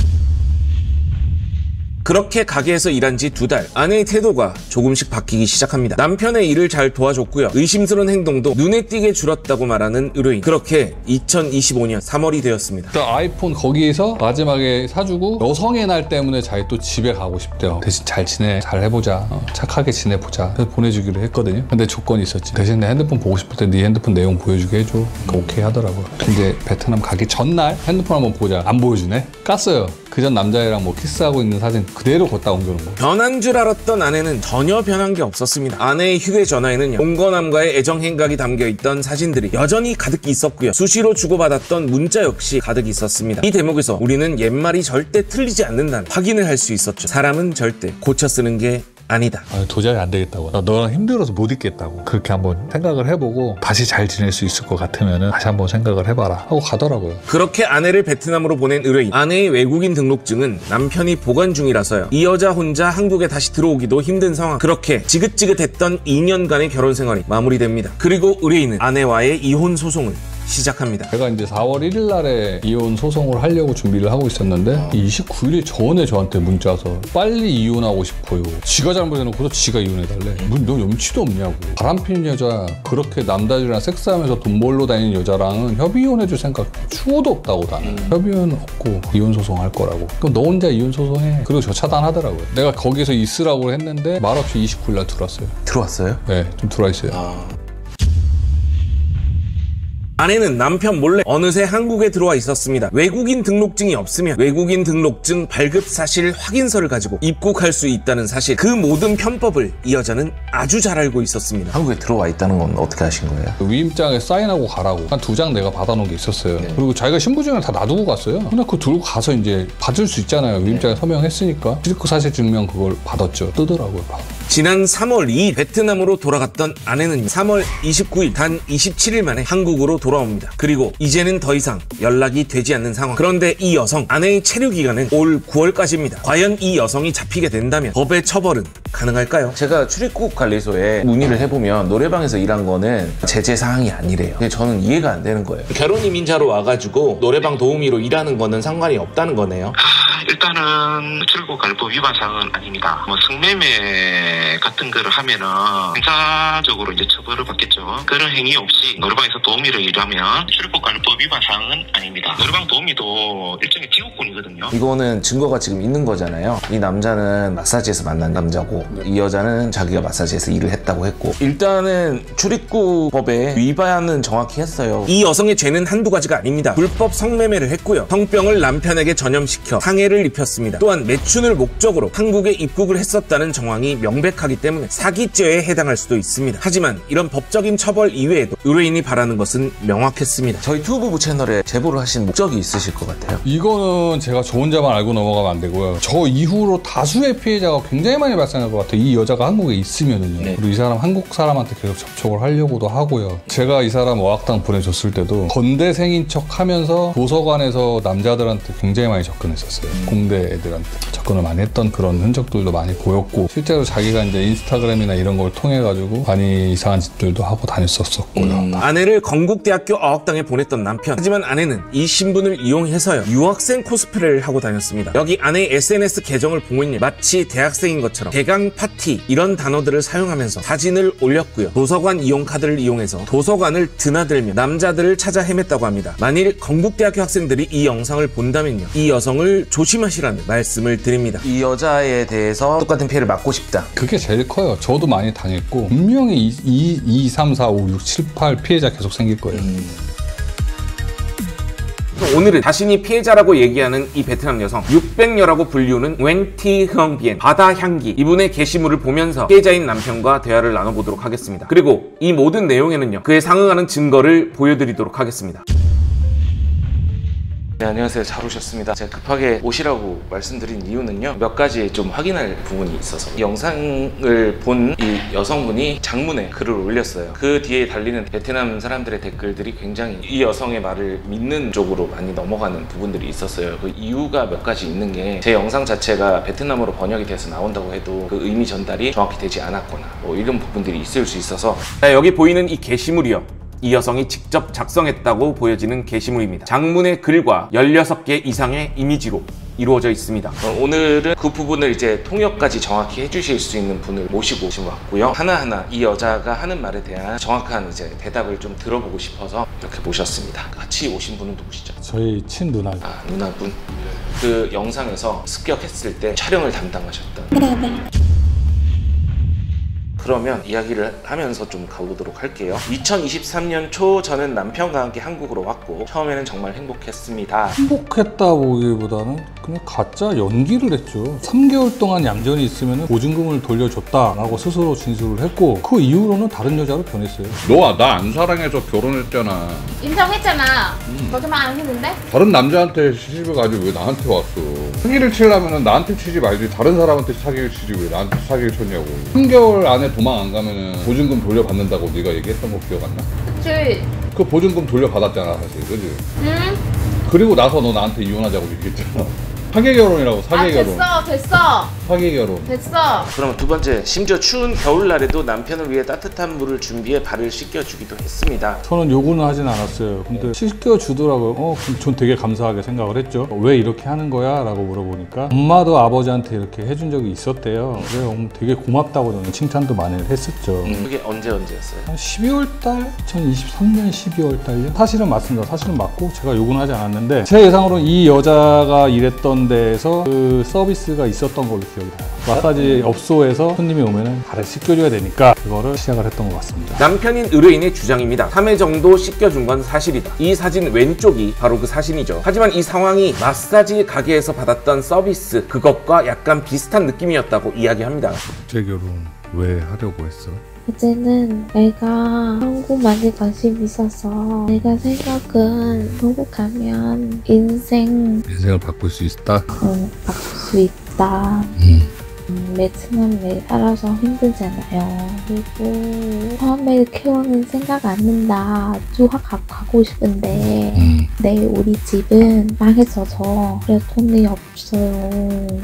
그렇게 가게에서 일한 지 2달. 아내의 태도가 조금씩 바뀌기 시작합니다. 남편의 일을 잘 도와줬고요. 의심스러운 행동도 눈에 띄게 줄었다고 말하는 의뢰인. 그렇게 2025년 3월이 되었습니다. 아이폰 거기에서 마지막에 사주고 여성의 날 때문에 자기 또 집에 가고 싶대요. 대신 잘 지내, 잘 해보자, 착하게 지내보자. 그래서 보내주기로 했거든요. 근데 조건이 있었지. 대신 내 핸드폰 보고 싶을 때 네 핸드폰 내용 보여주게 해줘. 그러니까 오케이 하더라고요. 근데 베트남 가기 전날 핸드폰 한번 보자. 안 보여주네? 깠어요. 그 전 남자애랑 뭐 키스하고 있는 사진 그대로 걷다 옮겨놓은 거예요. 변한 줄 알았던 아내는 전혀 변한 게 없었습니다. 아내의 휴대전화에는요 동거남과의 애정 행각이 담겨있던 사진들이 여전히 가득 있었고요. 수시로 주고받았던 문자 역시 가득 있었습니다. 이 대목에서 우리는 옛말이 절대 틀리지 않는다는 확인을 할 수 있었죠. 사람은 절대 고쳐 쓰는 게 아니다. 도저히 안 되겠다고. 나 너랑 힘들어서 못 있겠다고. 그렇게 한번 생각을 해보고 다시 잘 지낼 수 있을 것 같으면 다시 한번 생각을 해봐라 하고 가더라고요. 그렇게 아내를 베트남으로 보낸 의뢰인. 아내의 외국인 등록증은 남편이 보관 중이라서요. 이 여자 혼자 한국에 다시 들어오기도 힘든 상황. 그렇게 지긋지긋했던 2년간의 결혼 생활이 마무리됩니다. 그리고 의뢰인은 아내와의 이혼 소송을 시작합니다. 제가 이제 4월 1일 날에 이혼 소송을 하려고 준비를 하고 있었는데 29일 전에 저한테 문자 와서 빨리 이혼하고 싶어요. 지가 잘못해놓고서 지가 이혼해달래. 너 염치도 없냐고. 바람피는 여자, 그렇게 남자들이랑 섹스하면서 돈 벌러 다니는 여자랑은 협의혼해줄 생각 추호도 없다고 나는. 협의혼 없고 이혼 소송 할 거라고. 그럼 너 혼자 이혼 소송해. 그리고 저 차단하더라고요. 내가 거기서 있으라고 했는데 말없이 29일 날 들어왔어요. 들어왔어요? 네, 좀 들어와 있어요. 아내는 남편 몰래 어느새 한국에 들어와 있었습니다. 외국인 등록증이 없으면 외국인 등록증 발급 사실 확인서를 가지고 입국할 수 있다는 사실, 그 모든 편법을 이 여자는 아주 잘 알고 있었습니다. 한국에 들어와 있다는 건 어떻게 하신 거예요? 위임장에 사인하고 가라고 한 2장 내가 받아놓은 게 있었어요. 그리고 자기가 신분증을 다 놔두고 갔어요. 근데 그거 들고 가서 이제 받을 수 있잖아요. 위임장에 서명했으니까. 실크 사실 증명 그걸 받았죠. 뜨더라고요. 지난 3월 2일 베트남으로 돌아갔던 아내는 3월 29일 단 27일 만에 한국으로 돌아옵니다. 그리고 이제는 더 이상 연락이 되지 않는 상황. 그런데 이 여성, 아내의 체류 기간은 올 9월까지입니다. 과연 이 여성이 잡히게 된다면 법의 처벌은 가능할까요? 제가 출입국 관리소에 문의를 해보면 노래방에서 일한 거는 제재 사항이 아니래요. 근데 저는 이해가 안 되는 거예요. 결혼 이민자로 와가지고 노래방 도우미로 일하는 거는 상관이 없다는 거네요. 일단은 출국관리법 위반 사항은 아닙니다. 뭐 성매매 같은 거를 하면은 형사적으로 이제 처벌을 받겠죠. 그런 행위 없이 노래방에서 도우미를 일하면 출국관리법 위반 사항은 아닙니다. 노래방 도우미도 일종의 지구권이거든요. 이거는 증거가 지금 있는 거잖아요. 이 남자는 마사지에서 만난 남자고 했고 이 여자는 자기가 마사지에서 일을 했다고 했고 일단은 출입구법에 위반은 정확히 했어요. 이 여성의 죄는 한두 가지가 아닙니다. 불법 성매매를 했고요. 성병을 남편에게 전염시켜 상해를 입혔습니다. 또한 매춘을 목적으로 한국에 입국을 했었다는 정황이 명백하기 때문에 사기죄에 해당할 수도 있습니다. 하지만 이런 법적인 처벌 이외에도 의뢰인이 바라는 것은 명확했습니다. 저희 투부부 채널에 제보를 하신 목적이 있으실 것 같아요. 이거는 제가 저 혼자만 알고 넘어가면 안 되고요. 저 이후로 다수의 피해자가 굉장히 많이 발생할 것 같아요. 이 여자가 한국에 있으면은요. 네. 그리고 이 사람 한국 사람한테 계속 접촉을 하려고도 하고요. 제가 이 사람 어학당 보내줬을 때도 건대생인 척 하면서 도서관에서 남자들한테 굉장히 많이 접근했었어요. 공대 애들한테 접근을 많이 했던 그런 흔적들도 많이 보였고 실제로 자기가 이제 인스타그램이나 이런 걸 통해 가지고 많이 이상한 짓들도 하고 다녔었고요. 아내를 건국대학교 어학당에 보냈던 남편. 하지만 아내는 이 신분을 이용해서요 유학생 코스프레를 하고 다녔습니다. 여기 아내의 SNS 계정을 보면요 마치 대학생인 것처럼 개강 파티 이런 단어들을 사용하면서 사진을 올렸고요. 도서관 이용 카드를 이용해서 도서관을 드나들며 남자들을 찾아 헤맸다고 합니다. 만일 건국대학교 학생들이 이 영상을 본다면요 이 여성을 조심하시라는 말씀을 드립니다. 이 여자에 대해서 똑같은 피해를 막고 싶다. 그게 제일 커요. 저도 많이 당했고 분명히 2, 3, 4, 5, 6, 7, 8 피해자 계속 생길 거예요. 오늘은 자신이 피해자라고 얘기하는 이 베트남 여성 600여라고 불리우는 웬티 흥비엔 바다 향기 이분의 게시물을 보면서 피해자인 남편과 대화를 나눠보도록 하겠습니다. 그리고 이 모든 내용에는요 그에 상응하는 증거를 보여드리도록 하겠습니다. 네, 안녕하세요. 잘 오셨습니다. 제가 급하게 오시라고 말씀드린 이유는요 몇 가지 좀 확인할 부분이 있어서 이 영상을 본 이 여성분이 장문에 글을 올렸어요. 그 뒤에 달리는 베트남 사람들의 댓글들이 굉장히 이 여성의 말을 믿는 쪽으로 많이 넘어가는 부분들이 있었어요. 그 이유가 몇 가지 있는 게 제 영상 자체가 베트남어로 번역이 돼서 나온다고 해도 그 의미 전달이 정확히 되지 않았거나 뭐 이런 부분들이 있을 수 있어서 자, 여기 보이는 이 게시물이요 이 여성이 직접 작성했다고 보여지는 게시물입니다. 장문의 글과 16개 이상의 이미지로 이루어져 있습니다. 오늘은 그 부분을 이제 통역까지 정확히 해주실 수 있는 분을 모시고 지금 왔고요. 하나하나 이 여자가 하는 말에 대한 정확한 이제 대답을 좀 들어보고 싶어서 이렇게 모셨습니다. 같이 오신 분은 누구시죠? 저희 친누나. 아, 누나분. 그 영상에서 습격했을 때 촬영을 담당하셨던. 네네. 그러면 이야기를 하면서 좀 가보도록 할게요. 2023년 초 저는 남편과 함께 한국으로 왔고 처음에는 정말 행복했습니다. 행복했다 보기보다는 그냥 가짜 연기를 했죠. 3개월 동안 얌전히 있으면 보증금을 돌려줬다라고 스스로 진술을 했고 그 이후로는 다른 여자로 변했어요. 너와 나 안 사랑해서 결혼했잖아. 인정했잖아. 거짓말 안 했는데? 다른 남자한테 시집을 가지고 왜 나한테 왔어? 사기를 치려면 나한테 치지 말지 다른 사람한테 사기를 치지 왜 나한테 사기를 쳤냐고. 3개월 안에 도망 안 가면은 보증금 돌려받는다고 네가 얘기했던 거 기억 안 나? 그치. 그 보증금 돌려받았잖아 사실, 그지? 응? 그리고 나서 너 나한테 이혼하자고 얘기했잖아. 사기 결혼이라고, 사기 결혼. 됐어. 사기 결혼. 됐어. 그러면 두 번째, 심지어 추운 겨울날에도 남편을 위해 따뜻한 물을 준비해 발을 씻겨주기도 했습니다. 저는 요구는 하진 않았어요. 근데 씻겨주더라고요. 그럼 전 되게 감사하게 생각을 했죠. 왜 이렇게 하는 거야? 라고 물어보니까 엄마도 아버지한테 이렇게 해준 적이 있었대요. 그래서 되게 고맙다고 저는 칭찬도 많이 했었죠. 그게 언제였어요? 한 12월 달? 2023년 12월 달요? 사실은 맞습니다. 사실은 맞고 제가 요구는 하지 않았는데 제 예상으로는 이 여자가 일했던 데에서 그 서비스가 있었던 걸로 기억이 나요. 마사지 업소에서 손님이 오면은 발을 씻겨줘야 되니까 그거를 시작을 했던 것 같습니다. 남편인 의뢰인의 주장입니다. 3회 정도 씻겨준 건 사실이다. 이 사진 왼쪽이 바로 그 사진이죠. 하지만 이 상황이 마사지 가게에서 받았던 서비스 그것과 약간 비슷한 느낌이었다고 이야기합니다. 국제 결혼 왜 하려고 했어? 어제는 내가 한국만에 관심이 있어서 내가 생각은 한국 가면 인생을 바꿀 수 있다? 바꿀 수 있다. 베트남에 살아서 힘들잖아요. 그리고 처음에 결혼은 생각 안 한다. 유학 가고 싶은데 내일 우리 집은 망했어서 그래서 돈이 없어요.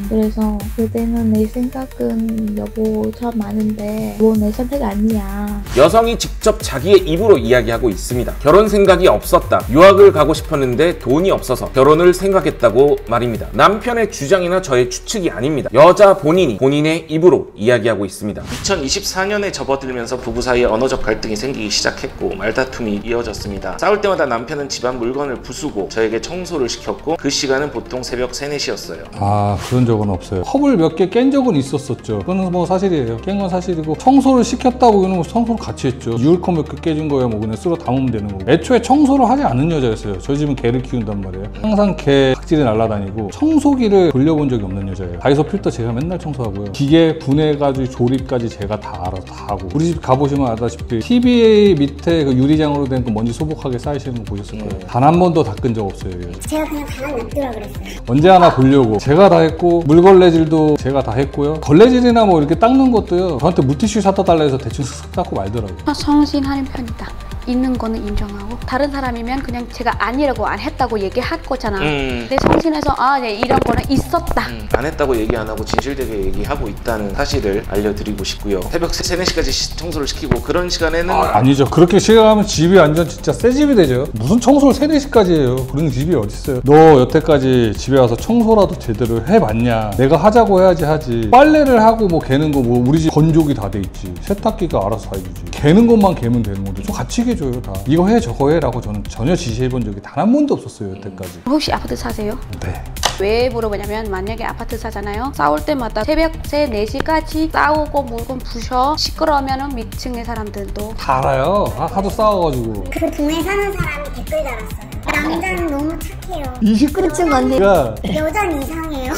그래서 그때는 내 생각은 여보 저 많은데 뭐 내 선택 아니야. 여성이 직접 자기의 입으로 이야기하고 있습니다. 결혼 생각이 없었다. 유학을 가고 싶었는데 돈이 없어서 결혼을 생각했다고 말입니다. 남편의 주장이나 저의 추측이 아닙니다. 여자 본인이 의뢰인이 본인의 입으로 이야기하고 있습니다. 2024년에 접어들면서 부부 사이에 언어적 갈등이 생기기 시작했고 말다툼이 이어졌습니다. 싸울 때마다 남편은 집안 물건을 부수고 저에게 청소를 시켰고 그 시간은 보통 새벽 3, 4시였어요. 아, 그런 적은 없어요. 컵을 몇 개 깬 적은 있었었죠. 그건 뭐 사실이에요. 깬 건 사실이고, 청소를 시켰다고 이러면 청소를 같이 했죠. 유울컵 몇 개 깨진 거야 뭐 그냥 쓸어 담으면 되는 거고. 애초에 청소를 하지 않는 여자였어요. 저희 집은 개를 키운단 말이에요. 항상 개 각질이 날아다니고 청소기를 돌려본 적이 없는 여자예요. 다이소 필터 제가 맨날 청소하고요. 기계 분해가지고 조립까지 제가 다 알아서 다 하고. 우리 집 가보시면 알다시피 TV 밑에 그 유리장으로 된 그 먼지 소복하게 쌓이시는 거 보셨을 거예요. 단 한 번도 닦은 적 없어요. 제가 그냥 가만 놔두라 그랬어요. 언제 하나 보려고 제가 다 했고, 물걸레질도 제가 다 했고요. 걸레질이나 뭐 이렇게 닦는 것도요, 저한테 물티슈 사다 달라 해서 대충 쓱쓱 닦고 말더라고요. 성실하는 편이다. 있는 거는 인정하고, 다른 사람이면 그냥 제가 아니라고 안 했다고 얘기할 거잖아. 근데 성실해서 네, 이런 거는 있었다. 안 했다고 얘기 안 하고 진실되게 얘기하고 있다는 사실을 알려드리고 싶고요. 새벽 3, 4시까지 청소를 시키고 그런 시간에는 아니죠. 그렇게 시간하면 집이 완전 진짜 새 집이 되죠. 무슨 청소를 3, 4시까지 해요. 그런 집이 어딨어요. 너 여태까지 집에 와서 청소라도 제대로 해봤냐. 내가 하자고 해야지 하지. 빨래를 하고 뭐 개는 거 뭐 우리 집 건조기 다 돼 있지. 세탁기가 알아서 다 해주지. 개는 것만 개면 되는 건데 좀 같이 해줘요. 다 이거 해 저거 해 라고 저는 전혀 지시해본 적이 단 한 번도 없었어요. 여태까지. 혹시 아파트 사세요? 네. 왜 물어보냐면, 만약에 아파트 사잖아요. 싸울 때마다 새벽 3, 4시까지 싸우고 물건 부셔 시끄러우면 밑층의 사람들도 다 알아요. 하도 싸워가지고. 그 동네 사는 사람이 댓글 달았어요. 남자는 너무 착해요. 이 시끄럽지 언니가. 여자는 이상해요.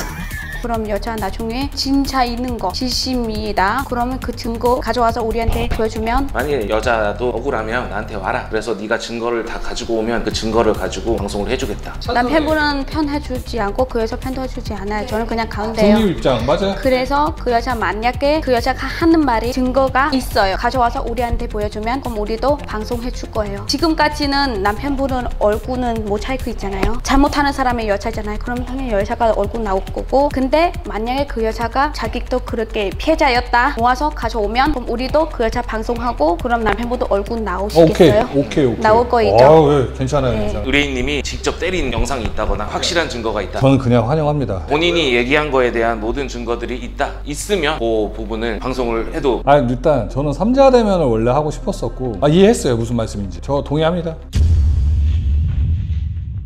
그럼 여자 나중에 진짜 있는 거 진심이다 그러면 그 증거 가져와서 우리한테 보여주면, 만약에 여자도 억울하면 나한테 와라. 그래서 네가 증거를 다 가지고 오면 그 증거를 가지고 방송을 해주겠다. 남편분은 편해주지 않고 그 여자 편도 해주지 않아요. 저는 그냥 가운데요. 중립 입장 맞아요. 그래서 그 여자 만약에 그 여자가 하는 말이 증거가 있어요. 가져와서 우리한테 보여주면 그럼 우리도 방송해 줄 거예요. 지금까지는 남편분은 얼굴은 모자이크 있잖아요. 잘못하는 사람의 여자잖아요. 그럼 당연히 여자가 얼굴 나올 거고, 근데 만약에 그 여자가 자기도 그렇게 피해자였다 모아서 가져오면 그럼 우리도 그 여자 방송하고, 그럼 남편분도 얼굴 나오시겠어요? 오케이. 나올 거이죠? 네, 괜찮아요. 네. 괜찮아요. 의뢰인님이 직접 때린 영상이 있다거나 확실한 증거가 있다. 저는 그냥 환영합니다. 본인이 얘기한 거에 대한 모든 증거들이 있으면 그 부분을 방송을 해도. 일단 저는 삼자 대면을 원래 하고 싶었었고, 이해했어요. 무슨 말씀인지. 저 동의합니다.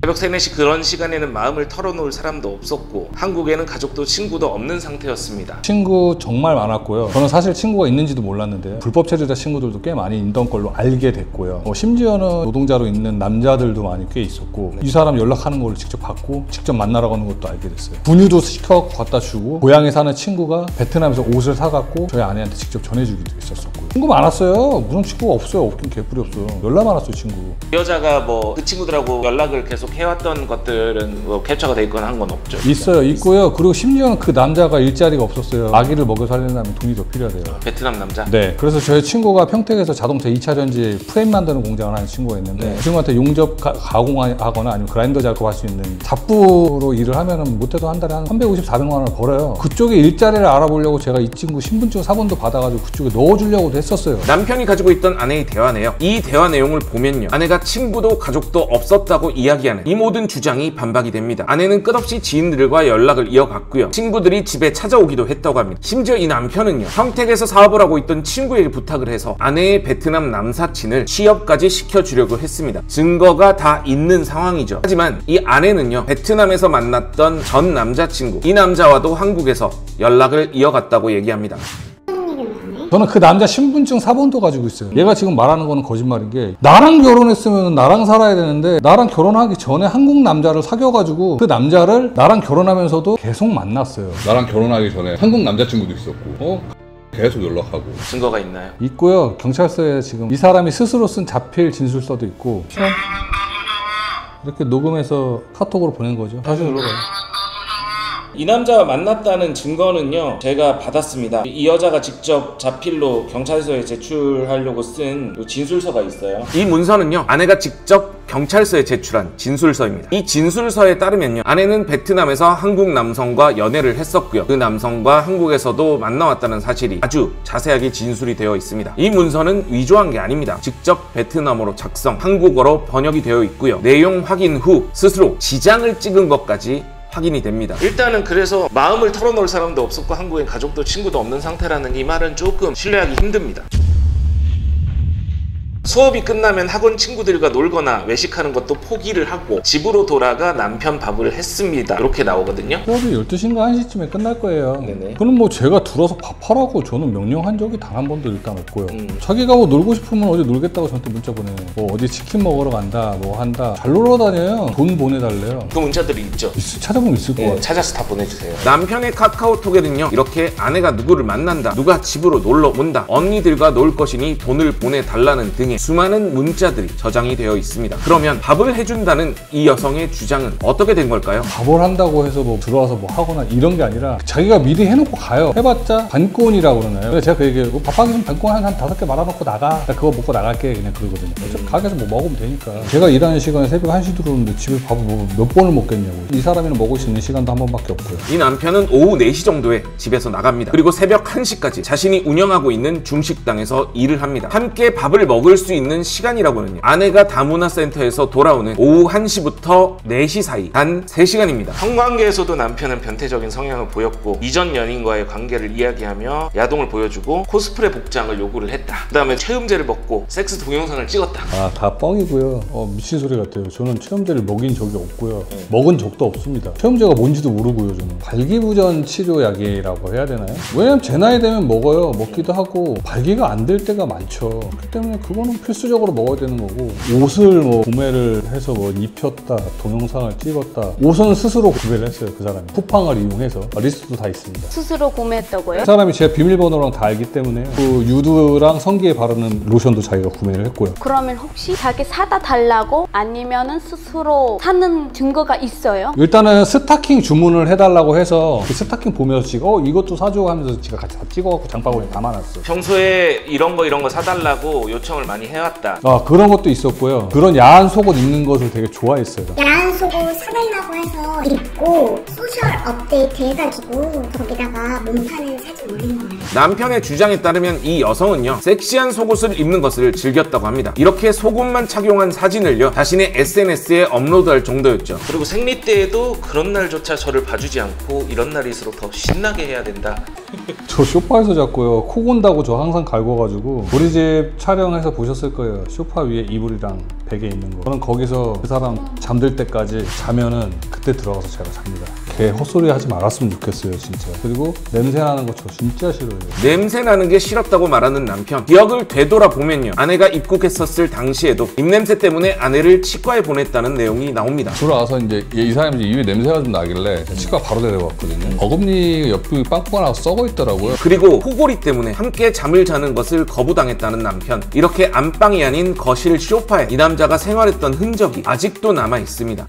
새벽 3, 4시 그런 시간에는 마음을 털어놓을 사람도 없었고, 한국에는 가족도 친구도 없는 상태였습니다. 친구 정말 많았고요. 저는 사실 친구가 있는지도 몰랐는데 불법 체류자 친구들도 꽤 많이 있던 걸로 알게 됐고요. 심지어는 노동자로 있는 남자들도 많이 꽤 있었고, 이 사람 연락하는 걸 직접 받고 직접 만나러 가는 것도 알게 됐어요. 분유도 시켜 갖다 주고, 고향에 사는 친구가 베트남에서 옷을 사갖고 저희 아내한테 직접 전해주기도 했었고. 친구 많았어요. 무슨 친구가 없어요. 없긴 개뿔이 없어요. 연락 많았어요, 친구. 이 여자가 뭐 그 친구들하고 연락을 계속 해왔던 것들은 뭐 캡처가 돼 있거나 한 건 없죠? 있고요. 그리고 심지어는 그 남자가 일자리가 없었어요. 아기를 먹여 살리려면 돈이 더 필요하대요. 베트남 남자? 네. 그래서 저희 친구가 평택에서 자동차 2차 전지 프레임 만드는 공장을 하는 친구가 있는데, 그 친구한테 용접 가공하거나 아니면 그라인더 작업할 수 있는 잡부로 일을 하면은 못해도 한 달에 한 350, 400만 원을 벌어요. 그쪽에 일자리를 알아보려고 제가 이 친구 신분증 사본도 받아가지고 그쪽에 넣어주려고도 했었어요. 남편이 가지고 있던 아내의 대화네요. 이 대화 내용을 보면요, 아내가 친구도 가족도 없었다고 이야기하는 이 모든 주장이 반박이 됩니다. 아내는 끝없이 지인들과 연락을 이어갔고요. 친구들이 집에 찾아오기도 했다고 합니다. 심지어 이 남편은요, 평택에서 사업을 하고 있던 친구에게 부탁을 해서 아내의 베트남 남사친을 취업까지 시켜주려고 했습니다. 증거가 다 있는 상황이죠. 하지만 이 아내는요, 베트남에서 만났던 전 남자친구, 이 남자와도 한국에서 연락을 이어갔다고 얘기합니다. 저는 그 남자 신분증 사본도 가지고 있어요. 얘가 지금 말하는 거는 거짓말인 게, 나랑 결혼했으면 나랑 살아야 되는데 나랑 결혼하기 전에 한국 남자를 사귀어가지고 그 남자를 나랑 결혼하면서도 계속 만났어요. 나랑 결혼하기 전에 한국 남자친구도 있었고, 계속 연락하고. 증거가 있나요? 있고요. 경찰서에 지금 이 사람이 스스로 쓴 자필 진술서도 있고, 이렇게 녹음해서 카톡으로 보낸 거죠. 다시 눌러봐요. 이 남자와 만났다는 증거는요, 제가 받았습니다. 이 여자가 직접 자필로 경찰서에 제출하려고 쓴 진술서가 있어요. 이 문서는요, 아내가 직접 경찰서에 제출한 진술서입니다. 이 진술서에 따르면요, 아내는 베트남에서 한국 남성과 연애를 했었고요, 그 남성과 한국에서도 만나왔다는 사실이 아주 자세하게 진술이 되어 있습니다. 이 문서는 위조한 게 아닙니다. 직접 베트남어로 작성, 한국어로 번역이 되어 있고요, 내용 확인 후 스스로 지장을 찍은 것까지 확인이 됩니다. 일단은 그래서 마음을 털어놓을 사람도 없었고 한국엔 가족도 친구도 없는 상태라는 이 말은 조금 신뢰하기 힘듭니다. 수업이 끝나면 학원 친구들과 놀거나 외식하는 것도 포기를 하고 집으로 돌아가 남편 밥을 했습니다. 이렇게 나오거든요. 수업이 12시인가 1시쯤에 끝날 거예요. 네네. 그럼 뭐 제가 들어서 밥하라고 저는 명령한 적이 단 한 번도 일단 없고요. 자기가 뭐 놀고 싶으면 어디 놀겠다고 저한테 문자 보내요. 뭐 어디 치킨 먹으러 간다 뭐 한다. 잘 놀러 다녀요. 돈 보내달래요. 그 문자들이 있죠. 찾아보면 있을 거예요. 찾아서 다 보내주세요. 남편의 카카오톡에는요, 이렇게 아내가 누구를 만난다, 누가 집으로 놀러 온다, 언니들과 놀 것이니 돈을 보내달라는 등의 수많은 문자들이 저장이 되어 있습니다. 그러면 밥을 해준다는 이 여성의 주장은 어떻게 된 걸까요? 밥을 한다고 해서 뭐 들어와서 뭐 하거나 이런 게 아니라 자기가 미리 해놓고 가요. 해봤자 반권이라고 그러나요? 그래서 제가 그 얘기를 밥하기 좀 반권 한 5개 말아놓고 나가. 그거 먹고 나갈게 그냥 그러거든요. 어차피 가게에서 뭐 먹으면 되니까. 제가 일하는 시간에 새벽 1시 들어오는데 집에 밥을 뭐 몇 번을 먹겠냐고. 이 사람이랑 먹을 수 있는 시간도 한 번밖에 없고요. 이 남편은 오후 4시 정도에 집에서 나갑니다. 그리고 새벽 1시까지 자신이 운영하고 있는 중식당에서 일을 합니다. 함께 밥을 먹을 수 있는 시간이라고는요, 아내가 다문화센터에서 돌아오는 오후 1시부터 4시 사이 단 3시간입니다. 성관계에서도 남편은 변태적인 성향을 보였고 이전 연인과의 관계를 이야기하며 야동을 보여주고 코스프레 복장을 요구를 했다. 그 다음에 체험제를 먹고 섹스 동영상을 찍었다. 아, 다 뻥이고요. 미친 소리 같아요. 저는 체험제를 먹인 적이 없고요. 먹은 적도 없습니다. 체험제가 뭔지도 모르고요. 저는 발기부전 치료약이라고 해야 되나요? 왜냐면 제 나이 되면 먹어요. 먹기도 하고 발기가 안 될 때가 많죠. 그렇기 때문에 그거는 필수적으로 먹어야 되는 거고, 옷을 뭐 구매를 해서 뭐 입혔다, 동영상을 찍었다. 옷은 스스로 구매를 했어요. 그 사람이 쿠팡을 이용해서. 리스트도 다 있습니다. 스스로 구매했다고요? 그 사람이 제 비밀번호랑 다 알기 때문에 그 유두랑 성기에 바르는 로션도 자기가 구매를 했고요. 그러면 혹시 자기 사다 달라고 아니면은 스스로 사는 증거가 있어요? 일단은 스타킹 주문을 해달라고 해서 그 스타킹 보면서 지가 이것도 사줘 하면서 지가 같이 다 찍어갖고 장바구니에 담아놨어요. 평소에 이런 거 사달라고 요청을 많이 해왔다. 아, 그런 것도 있었고요. 그런 야한 속옷 입는 것을 되게 좋아했어요. 야한 속옷 사달라고 해서 입고 소셜 업데이트 해가지고 거기다가 몸 파는 사진 올린 거예요. 남편의 주장에 따르면 이 여성은요, 섹시한 속옷을 입는 것을 즐겼다고 합니다. 이렇게 속옷만 착용한 사진을요, 자신의 SNS에 업로드할 정도였죠. 그리고 생리 때에도 그런 날조차 저를 봐주지 않고 이런 날일수록 더 신나게 해야 된다. 저 소파에서 잤고요. 코 곤다고 저 항상 갈궈가지고 우리 집 촬영해서 보셨을 거예요. 소파 위에 이불이랑 베개 있는 거. 저는 거기서 그 사람 잠들 때까지 자면은 그때 들어가서 제가 잡니다. 걔 헛소리 하지 말았으면 좋겠어요, 진짜. 그리고 냄새 나는 거 저 진짜 싫어요. 냄새 나는 게 싫었다고 말하는 남편. 기억을 되돌아보면요, 아내가 입국했었을 당시에도 입냄새 때문에 아내를 치과에 보냈다는 내용이 나옵니다. 들어와서 이제 이 사람이 이제 입에 냄새가 좀 나길래 치과 바로 데려갔거든요. 어금니 옆이 빵꾸가 나서 썩어 있더라고요. 그리고 코골이 때문에 함께 잠을 자는 것을 거부당했다는 남편. 이렇게 안방이 아닌 거실 소파에 이 남자가 생활했던 흔적이 아직도 남아 있습니다.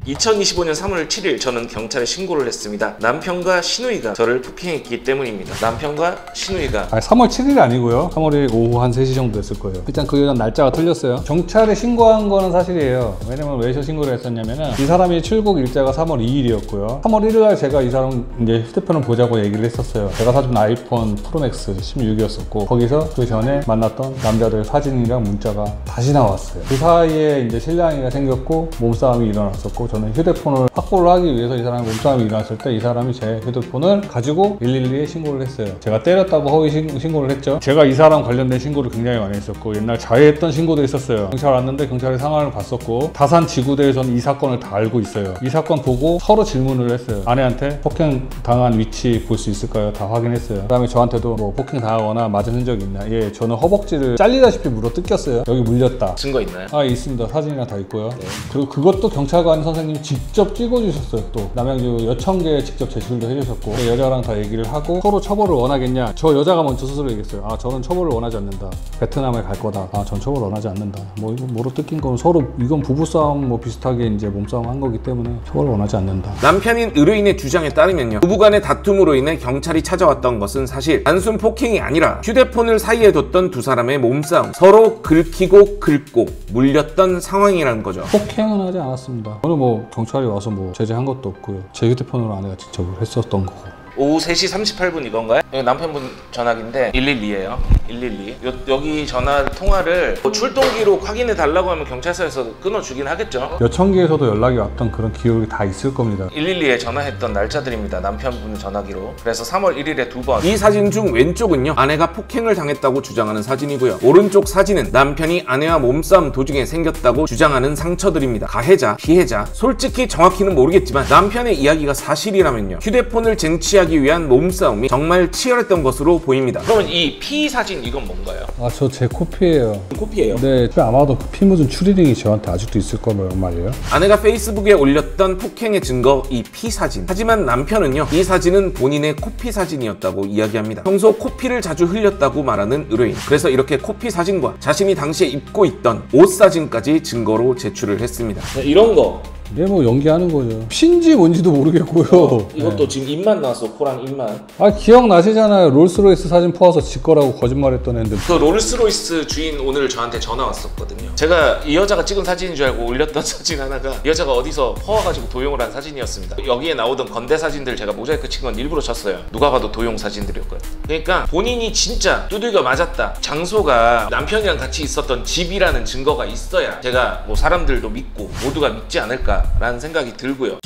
2025년 3월 7일 저는 경찰에 신고를 했습니다. 남편과 시누이가 저를 폭행했기 때문입니다. 남편과 시누이가 3월 7일이 아니고요. 3월 1일 오후 한 3시 정도 됐을 거예요. 일단 그 여자 날짜가 틀렸어요. 경찰에 신고한 거는 사실이에요. 왜냐면 왜 신고를 했었냐면은 이 사람이 출국 일자가 3월 2일이었고요. 3월 1일 날 제가 이 사람 이제 휴대폰을 보자고 얘기를 했었어요. 제가 사준 아이폰 프로맥스 16이었었고 거기서 그 전에 만났던 남자들 사진이랑 문자가 다시 나왔어요. 그 사이에 이제 실랑이가 생겼고 몸싸움이 일어났었고 저는 휴대폰을 확보를 하기 위해서 이 사람이 몸싸움이 일어났을 때 이 사람이 제 휴대폰을 가지고 112에 신고를 했어요. 제가 때렸다고 허위 신고를 했죠. 제가 이 사람 관련된 신고를 굉장히 많이 했었고 옛날 자해했던 신고도 있었어요. 경찰 왔는데 경찰이 상황을 봤었고 다산 지구대에서는 이 사건을 다 알고 있어요. 이 사건 보고 서로 질문을 했어요. 아내한테 폭행 당한 위치 볼 수 있을까요? 다 확인했어요. 그 다음에 저한테도 뭐 폭행 당하거나 맞은 흔적이 있나? 예, 저는 허벅지를 잘리다시피 물어 뜯겼어요. 여기 물렸다. 증거 있나요? 아, 있습니다. 사진이랑 다 있고요. 네. 그리고 그것도 경찰관 선생님이 직접 찍어주셨어요. 또 남양주 여청계에 직접 제출도 해주셨고 그 여자랑 다 얘기를 하고 서로 처벌을 원하겠냐? 저 여자가 먼저 스스로 얘기했어요. 아, 저는 처벌을 원하지 않는다. 베트남에 갈 거다. 아, 전 처벌을 원하지 않는다. 뭐 이거 뭐로 뜯긴 건 서로 이건 부부싸움 뭐 비슷하게 이제 몸싸움 한 거기 때문에 처벌을 원하지 않는다. 남편인 의뢰인의 주장에 따르면요, 부부간의 다툼으로 인해 경찰이 찾아왔던 것은 사실 단순 폭행이 아니라 휴대폰을 사이에 뒀던 두 사람의 몸싸움, 서로 긁히고 긁고 물렸던 상황이라는 거죠. 폭행은 하지 않았습니다. 저는 뭐 경찰이 와서 뭐 제재한 것도 없고요. 제 휴대폰으로 아내가 직접 했었던 거고. 오후 3시 38분 이건가요? 이거 남편분 전화기인데 112예요. 112. 여기 전화 통화를 뭐 출동 기록 확인해 달라고 하면 경찰서에서 끊어주긴 하겠죠. 몇 천 개에서도 연락이 왔던 그런 기록이 다 있을 겁니다. 112에 전화했던 날짜들입니다. 남편분 전화기로. 그래서 3월 1일에 2번. 이 사진 중 왼쪽은요, 아내가 폭행을 당했다고 주장하는 사진이고요. 오른쪽 사진은 남편이 아내와 몸싸움 도중에 생겼다고 주장하는 상처들입니다. 가해자, 피해자, 솔직히 정확히는 모르겠지만 남편의 이야기가 사실이라면요, 휴대폰을 쟁취하기 위한 몸싸움이 정말 치열했던 것으로 보입니다. 그러면 이 피 사진 이건 뭔가요? 아, 저 제 코피예요. 코피예요? 네, 아마도 그 피 묻은 추리닝이 저한테 아직도 있을 거란 말이에요. 아내가 페이스북에 올렸던 폭행의 증거, 이 피 사진. 하지만 남편은요, 이 사진은 본인의 코피 사진이었다고 이야기합니다. 평소 코피를 자주 흘렸다고 말하는 의뢰인. 그래서 이렇게 코피 사진과 자신이 당시에 입고 있던 옷 사진까지 증거로 제출을 했습니다. 이런 거. 네, 뭐 연기하는 거죠. 피인지 뭔지도 모르겠고요. 이것도 지금 입만 나왔어. 코랑 입만. 아, 기억나시잖아요. 롤스로이스 사진 퍼와서 지 거라고 거짓말했던 애인데. 그 롤스로이스 주인 오늘 저한테 전화 왔었거든요. 제가 이 여자가 찍은 사진인 줄 알고 올렸던 사진 하나가 이 여자가 어디서 퍼와가지고 도용을 한 사진이었습니다. 여기에 나오던 건대 사진들 제가 모자이크 친 건 일부러 쳤어요. 누가 봐도 도용 사진들이었거든요. 그러니까 본인이 진짜 두들겨 맞았다, 장소가 남편이랑 같이 있었던 집이라는 증거가 있어야 제가 뭐 사람들도 믿고 모두가 믿지 않을까 라는 생각이 들고요.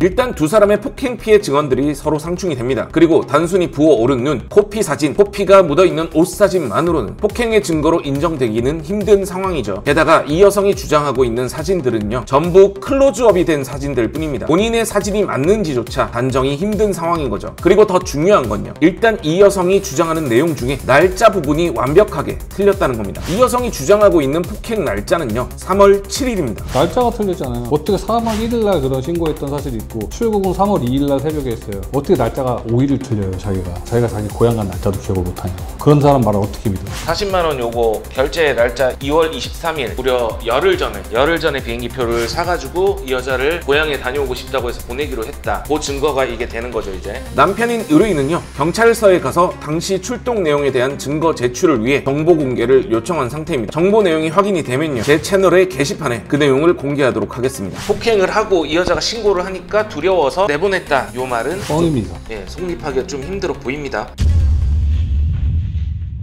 일단 두 사람의 폭행 피해 증언들이 서로 상충이 됩니다. 그리고 단순히 부어오른 눈, 코피 사진, 코피가 묻어있는 옷 사진만으로는 폭행의 증거로 인정되기는 힘든 상황이죠. 게다가 이 여성이 주장하고 있는 사진들은요, 전부 클로즈업이 된 사진들 뿐입니다. 본인의 사진이 맞는지조차 단정이 힘든 상황인 거죠. 그리고 더 중요한 건요, 일단 이 여성이 주장하는 내용 중에 날짜 부분이 완벽하게 틀렸다는 겁니다. 이 여성이 주장하고 있는 폭행 날짜는요, 3월 7일입니다. 날짜가 틀렸잖아요. 어떻게 3월 1일날 그런 신고했던 사실이 있고 출국은 3월 2일날 새벽에 했어요. 어떻게 날짜가 5일을 틀려요, 자기가 자기 고향 간 날짜도 기억을 못하냐고. 그런 사람 말을 어떻게 믿어요? 40만 원 요거 결제 날짜 2월 23일, 무려 열흘 전에 비행기표를 사가지고 이 여자를 고향에 다녀오고 싶다고 해서 보내기로 했다. 그 증거가 이게 되는 거죠, 이제. 남편인 의뢰인은요, 경찰서에 가서 당시 출동 내용에 대한 증거 제출을 위해 정보 공개를 요청한 상태입니다. 정보 내용이 확인이 되면요, 제 채널의 게시판에 그 내용을 공개하도록 하겠습니다. 폭행을 하고 이 여자가 신고를 하니까 두려워서 내보냈다. 요 말은 뻥입니다. 성립하기가 좀 힘들어 보입니다.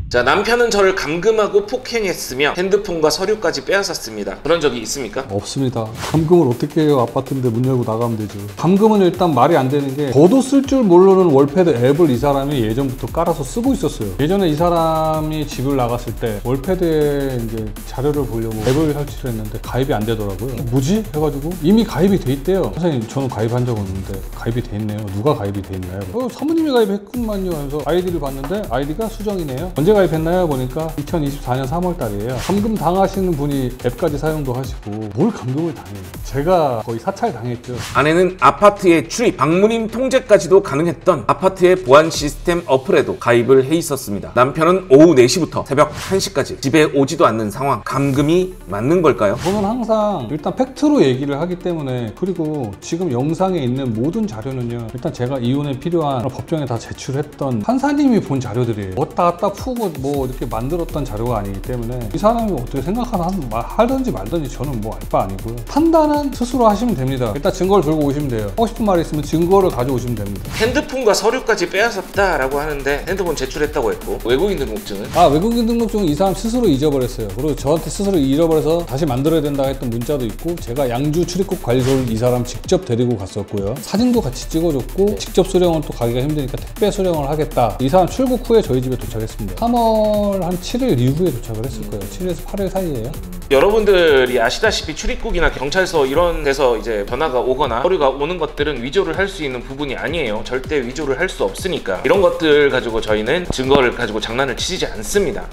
자, 남편은 저를 감금하고 폭행했으며 핸드폰과 서류까지 빼앗았습니다. 그런 적이 있습니까? 없습니다. 감금을 어떻게 해요? 아파트인데 문 열고 나가면 되죠. 감금은 일단 말이 안 되는 게, 저도 쓸 줄 모르는 월패드 앱을 이 사람이 예전부터 깔아서 쓰고 있었어요. 예전에 이 사람이 집을 나갔을 때 월패드에 이제 자료를 보려고 앱을 설치를 했는데 가입이 안 되더라고요. 뭐지? 해가지고 이미 가입이 돼 있대요. 선생님, 저는 가입한 적 없는데 가입이 돼 있네요. 누가 가입이 돼 있나요? 사모님이 가입했구만요 하면서 아이디를 봤는데 아이디가 수정이네요. 언제 가입했나요? 보니까 2024년 3월 달이에요. 감금 당하시는 분이 앱까지 사용도 하시고 뭘 감금을 당해요. 제가 거의 사찰 당했죠. 아내는 아파트의 출입, 방문인 통제까지도 가능했던 아파트의 보안 시스템 어플에도 가입을 해 있었습니다. 남편은 오후 4시부터 새벽 1시까지 집에 오지도 않는 상황. 감금이 맞는 걸까요? 저는 항상 일단 팩트로 얘기를 하기 때문에, 그리고 지금 영상에 있는 모든 자료는요, 일단 제가 이혼에 필요한 법정에 다 제출했던 판사님이 본 자료들이에요. 왔다 갔다 푸고 뭐 이렇게 만들었던 자료가 아니기 때문에 이 사람이 어떻게 하든지 말든지 저는 뭐 알 바 아니고요. 판단은 스스로 하시면 됩니다. 일단 증거를 들고 오시면 돼요. 하고 싶은 말이 있으면 증거를 가져오시면 됩니다. 핸드폰과 서류까지 빼앗았다라고 하는데 핸드폰 제출했다고 했고, 외국인 등록증은? 외국인 등록증은 이 사람 스스로 잊어버렸어요. 그리고 저한테 스스로 잃어버려서 다시 만들어야 된다고 했던 문자도 있고, 제가 양주 출입국 관리소를 이 사람 직접 데리고 갔었고요. 사진도 같이 찍어줬고, 직접 수령은 또 가기가 힘드니까 택배 수령을 하겠다. 이 사람 출국 후에 저희 집에 도착했습니다. 3월 한 7일 이후에 도착을 했을 거예요. 7일에서 8일 사이에요. 여러분들이 아시다시피 출입국이나 경찰서 이런 데서 이제 전화가 오거나 서류가 오는 것들은 위조를 할 수 있는 부분이 아니에요. 절대 위조를 할 수 없으니까 이런 것들 가지고 저희는 증거를 가지고 장난을 치지 않습니다.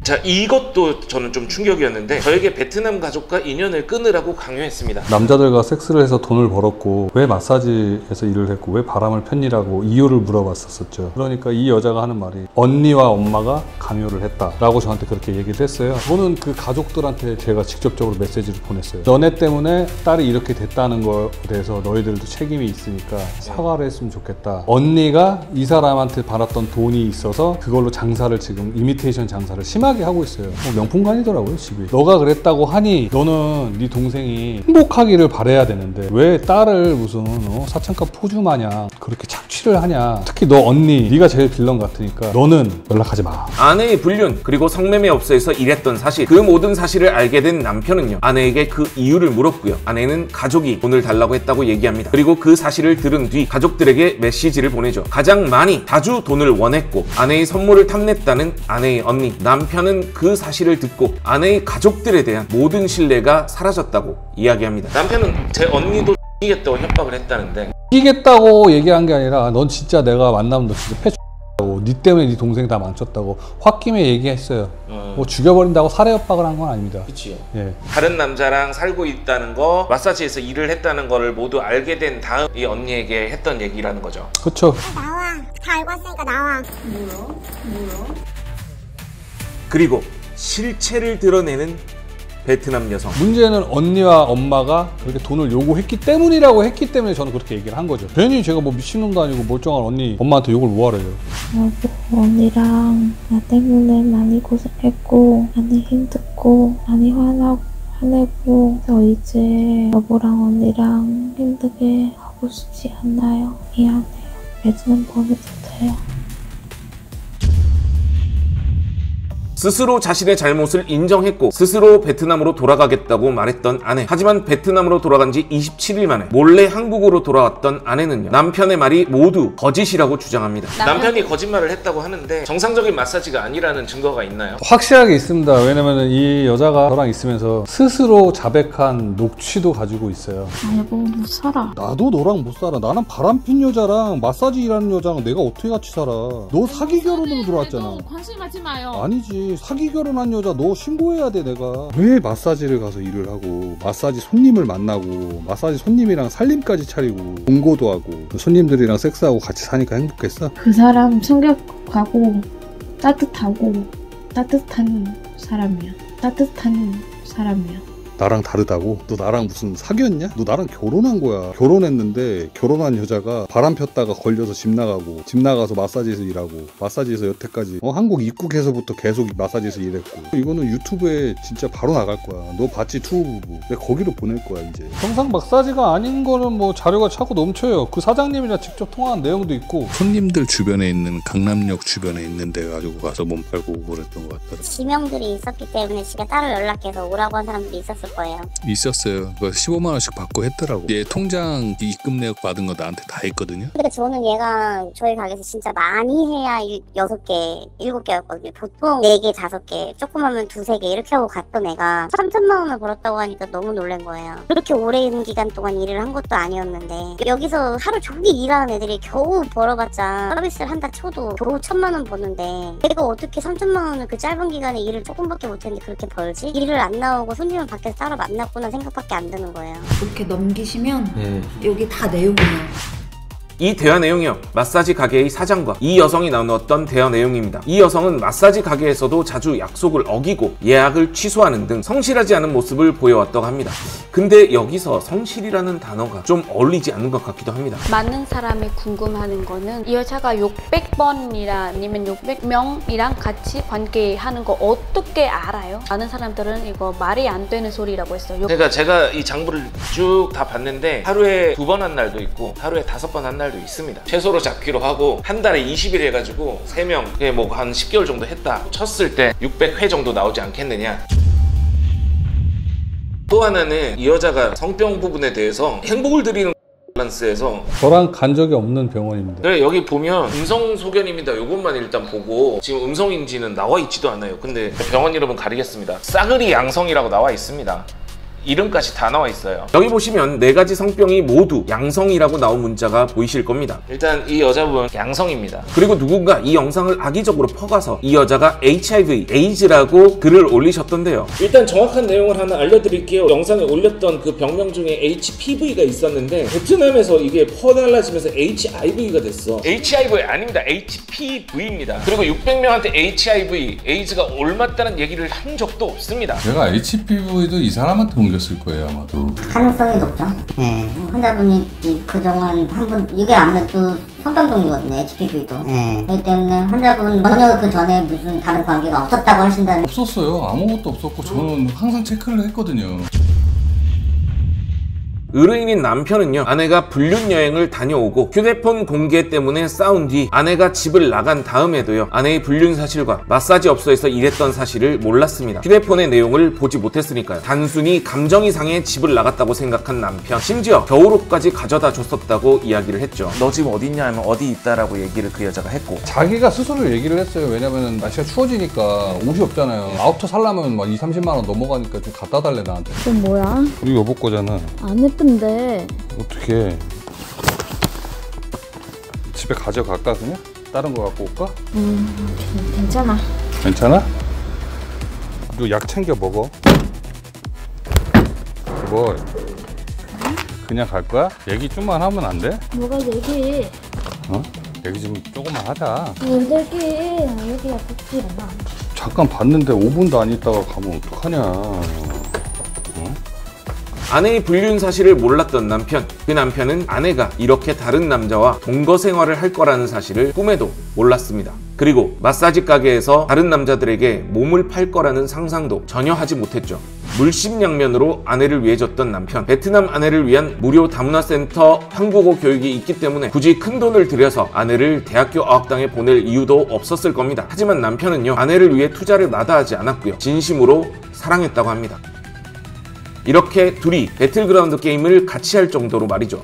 자, 이것도 저는 좀 충격이었는데, 저에게 베트남 가족과 인연을 끊으라고 강요했습니다. 남자들과 섹스를 해서 돈을 벌었고 왜 마사지에서 일을 했고 왜 바람을 폈니라고 이유를 물어봤었죠. 그러니까 이 여자가 하는 말이 언니와 엄마가 강요를 했다라고 저한테 그렇게 얘기를 했어요. 저는 그 가족들한테 제가 직접적으로 메시지를 보냈어요. 너네 때문에 딸이 이렇게 됐다는 거에 대해서 너희들도 책임이 있으니까 사과를 했으면 좋겠다. 언니가 이 사람한테 받았던 돈이 있어서 그걸로 장사를, 지금 이미테이션 장사를 심하게 특이하게 하고 있어요. 명품관이더라고요 집이. 너가 그랬다고 하니 너는 네 동생이 행복하기를 바라야 되는데 왜 딸을 무슨 사창가 포주 마냥 그렇게 착취를 하냐. 특히 너 언니, 네가 제일 빌런 같으니까 너는 연락하지 마. 아내의 불륜 그리고 성매매 업소에서 일했던 사실, 그 모든 사실을 알게 된 남편은요, 아내에게 그 이유를 물었고요. 아내는 가족이 돈을 달라고 했다고 얘기합니다. 그리고 그 사실을 들은 뒤 가족들에게 메시지를 보내죠. 가장 많이 자주 돈을 원했고 아내의 선물을 탐냈다는 아내의 언니. 남편은 그 사실을 듣고 아내의 가족들에 대한 모든 신뢰가 사라졌다고 이야기합니다. 남편은 제 언니도 이겠다고 협박을 했다는데, 이기겠다고 얘기한 게 아니라 넌 진짜 내가 만나면 너 진짜 패***라고 니 때문에 네 동생이 다 망쳤다고 홧김에 얘기했어요. 뭐 죽여버린다고 살해 협박을 한 건 아닙니다. 그치요. 예. 다른 남자랑 살고 있다는 거, 마사지에서 일을 했다는 거를 모두 알게 된 다음 이 언니에게 했던 얘기라는 거죠. 그쵸. 나와. 다 알고 왔으니까 나와. 뭐요? 그리고 실체를 드러내는 베트남 여성. 문제는 언니와 엄마가 그렇게 돈을 요구했기 때문이라고 했기 때문에 저는 그렇게 얘기를 한 거죠. 괜히 제가 뭐 미친놈도 아니고 멀쩡한 언니, 엄마한테 욕을 뭐하래요. 여보, 언니랑 나 때문에 많이 고생했고 많이 힘들고 많이 화내고 그래서 이제 여보랑 언니랑 힘들게 하고 싶지 않나요? 미안해요. 베트남 보내도 돼요? 스스로 자신의 잘못을 인정했고 스스로 베트남으로 돌아가겠다고 말했던 아내. 하지만 베트남으로 돌아간 지 27일 만에 몰래 한국으로 돌아왔던 아내는요, 남편의 말이 모두 거짓이라고 주장합니다. 남편이 거짓말을 했다고 하는데 정상적인 마사지가 아니라는 증거가 있나요? 확실하게 있습니다. 왜냐면 이 여자가 저랑 있으면서 스스로 자백한 녹취도 가지고 있어요. 아, 여보 못 살아. 나도 너랑 못 살아. 나는 바람핀 여자랑 마사지 일하는 여자랑 내가 어떻게 같이 살아. 너 사기 결혼으로 들어왔잖아. 관심 갖지 마요. 아니지. 사기 결혼한 여자 너 신고해야 돼. 내가 왜 마사지를 가서 일을 하고 마사지 손님을 만나고 마사지 손님이랑 살림까지 차리고 공고도 하고 손님들이랑 섹스하고 같이 사니까 행복했어? 그 사람 성격하고 따뜻한 사람이야. 나랑 다르다고? 너 나랑 무슨 사귀었냐? 너 나랑 결혼한 거야. 결혼했는데 결혼한 여자가 바람 폈다가 걸려서 집 나가고 집 나가서 마사지에서 일하고 마사지에서 여태까지 한국 입국해서부터 계속 마사지에서 일했고 이거는 유튜브에 진짜 바로 나갈 거야. 너 봤지? 투부부. 내가 거기로 보낼 거야 이제. 정상 마사지가 아닌 거는 뭐 자료가 차고 넘쳐요. 그 사장님이랑 직접 통화한 내용도 있고. 손님들 주변에 있는 강남역 주변에 있는 데 가지고 가서 몸 팔고 그랬던 것 같더라. 지명들이 있었기 때문에 지가 따로 연락해서 오라고 한 사람들이 있었을 거예요. 있었어요. 15만 원씩 받고 했더라고. 얘 통장 입금 내역 받은 거 나한테 다 했거든요. 근데 저는 얘가 저희 가게에서 진짜 많이 해야 6개, 7개였거든요. 보통 4개, 5개, 조그마면 2, 3개 이렇게 하고 갔던 애가 3천만 원을 벌었다고 하니까 너무 놀란 거예요. 그렇게 오랜 기간 동안 일을 한 것도 아니었는데 여기서 하루 종일 일하는 애들이 겨우 벌어봤자 서비스를 한다 쳐도 겨우 1,000만 원 버는데 내가 어떻게 3천만 원을 그 짧은 기간에 일을 조금밖에 못했는데 그렇게 벌지? 일을 안 나오고 손님을 밖에서 따로 만났구나 생각밖에 안 드는 거예요. 이렇게 넘기시면 여기 다 내용이에요. 이 대화 내용이요, 마사지 가게의 사장과 이 여성이 나눴던 대화 내용입니다. 이 여성은 마사지 가게에서도 자주 약속을 어기고 예약을 취소하는 등 성실하지 않은 모습을 보여왔다고 합니다. 근데 여기서 성실이라는 단어가 좀 어울리지 않는 것 같기도 합니다. 많은 사람이 궁금하는 거는 이 여자가 600번이나 아니면 600명이랑 같이 관계하는 거 어떻게 알아요? 많은 사람들은 이거 말이 안 되는 소리라고 했어요. 그러니까 제가 이 장부를 쭉 다 봤는데 하루에 2번 한 날도 있고 하루에 5번 한 날도 있습니다. 최소로 잡기로 하고 한 달에 20일 해가지고 3명 뭐 한 10개월 정도 했다 쳤을 때 600회 정도 나오지 않겠느냐. 또 하나는 이 여자가 성병 부분에 대해서 행복을 드리는 밸런스에서 저랑 간 적이 없는 병원입니다. 네, 여기 보면 음성 소견입니다. 요것만 일단 보고 지금 음성인지는 나와 있지도 않아요. 근데 병원 이름은 가리겠습니다. 싸그리 양성이라고 나와 있습니다. 이름까지 다 나와 있어요. 여기 보시면 4가지 성병이 모두 양성이라고 나온 문자가 보이실 겁니다. 일단 이 여자분 양성입니다. 그리고 누군가 이 영상을 악의적으로 퍼가서 이 여자가 HIV, 에이즈라고 글을 올리셨던데요. 일단 정확한 내용을 하나 알려드릴게요. 영상에 올렸던 그 병명 중에 HPV가 있었는데 베트남에서 이게 퍼달라지면서 HIV가 됐어. HIV 아닙니다. HPV입니다. 그리고 600명한테 HIV, 에이즈가 옮았다는 얘기를 한 적도 없습니다. 내가 HPV도 이 사람한테 옮겼 걸렸을 거예요 아마도. 가능성이 높죠. 네. 환자분이 그동안 한 번, 이게 아무래도 성병동이거든요, HPV도. 네. 그렇기 때문에 환자분 전혀 그 전에 무슨 다른 관계가 없었다고 하신다는. 없었어요. 아무것도 없었고 저는 항상 체크를 했거든요. 의뢰인인 남편은요, 아내가 불륜 여행을 다녀오고 휴대폰 공개 때문에 싸운 뒤 아내가 집을 나간 다음에도요, 아내의 불륜 사실과 마사지 업소에서 일했던 사실을 몰랐습니다. 휴대폰의 내용을 보지 못했으니까요. 단순히 감정이 상해 집을 나갔다고 생각한 남편, 심지어 겨울옷까지 가져다 줬었다고 이야기를 했죠. 너 지금 어디 있냐 하면 어디 있다라고 얘기를 그 여자가 했고, 자기가 스스로 얘기를 했어요. 왜냐면 날씨가 추워지니까 옷이 없잖아요. 아우터 살려면 막 20-30만 원 넘어가니까 좀 갖다 달래 나한테. 그건 뭐야? 우리 여보 거잖아. 안 예쁜데. 어떻게 집에 가져갈까 그냥? 다른 거 갖고 올까? 괜찮아. 괜찮아? 너 약 챙겨 먹어. 뭐 그냥 갈 거야? 얘기 좀만 하면 안 돼? 뭐가 얘기? 어? 얘기 좀 조금만 하자. 얘기 얘기가 듣지 않아. 잠깐 봤는데 5분도 안 있다가 가면 어떡하냐. 아내의 불륜 사실을 몰랐던 남편, 그 남편은 아내가 이렇게 다른 남자와 동거 생활을 할 거라는 사실을 꿈에도 몰랐습니다. 그리고 마사지 가게에서 다른 남자들에게 몸을 팔 거라는 상상도 전혀 하지 못했죠. 물심양면으로 아내를 위해 줬던 남편, 베트남 아내를 위한 무료 다문화센터 한국어 교육이 있기 때문에 굳이 큰 돈을 들여서 아내를 대학교 어학당에 보낼 이유도 없었을 겁니다. 하지만 남편은요, 아내를 위해 투자를 마다하지 않았고요, 진심으로 사랑했다고 합니다. 이렇게 둘이 배틀그라운드 게임을 같이 할 정도로 말이죠.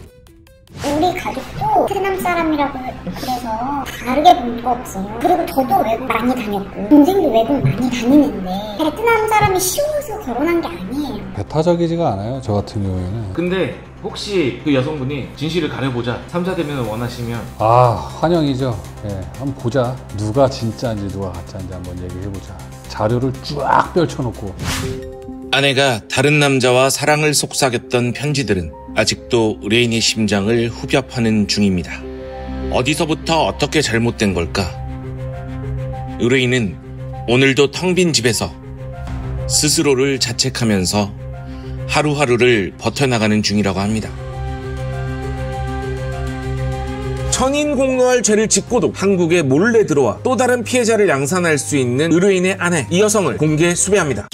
우리 가족도 베트남 사람이라고 그래서 다르게 본 거 없어요. 그리고 저도 외국 많이 다녔고 동생도 외국 많이 다니는데 베트남 사람이 쉬워서 결혼한 게 아니에요. 배타적이지가 않아요, 저 같은 경우에는. 근데 혹시 그 여성분이 진실을 가려보자, 3자 대면을 원하시면 환영이죠. 예, 한번 보자. 누가 진짜인지 누가 가짜인지 한번 얘기해보자. 자료를 쫙 펼쳐놓고. 아내가 다른 남자와 사랑을 속삭였던 편지들은 아직도 의뢰인의 심장을 후벼파는 중입니다. 어디서부터 어떻게 잘못된 걸까? 의뢰인은 오늘도 텅 빈 집에서 스스로를 자책하면서 하루하루를 버텨나가는 중이라고 합니다. 천인공노할 죄를 짓고도 한국에 몰래 들어와 또 다른 피해자를 양산할 수 있는 의뢰인의 아내, 이 여성을 공개 수배합니다.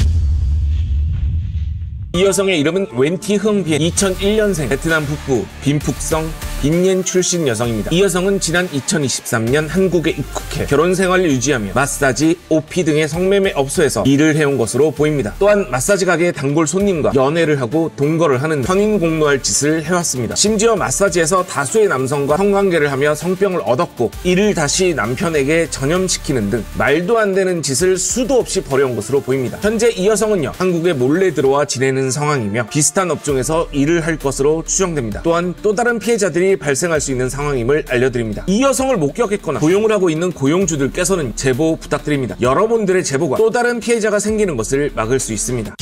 이 여성의 이름은 웬티 흥비엔, 2001년생 베트남 북부 빈푹성 빈옌 출신 여성입니다. 이 여성은 지난 2023년 한국에 입국해 결혼 생활을 유지하며 마사지, OP 등의 성매매 업소에서 일을 해온 것으로 보입니다. 또한 마사지 가게의 단골 손님과 연애를 하고 동거를 하는 천인공노할 짓을 해왔습니다. 심지어 마사지에서 다수의 남성과 성관계를 하며 성병을 얻었고 이를 다시 남편에게 전염시키는 등 말도 안 되는 짓을 수도 없이 벌여온 것으로 보입니다. 현재 이 여성은요, 한국에 몰래 들어와 지내는 상황이며 비슷한 업종에서 일을 할 것으로 추정됩니다. 또한 또 다른 피해자들이 발생할 수 있는 상황임을 알려드립니다. 이 여성을 목격했거나 고용을 하고 있는 고용주들께서는 제보 부탁드립니다. 여러분들의 제보가 또 다른 피해자가 생기는 것을 막을 수 있습니다.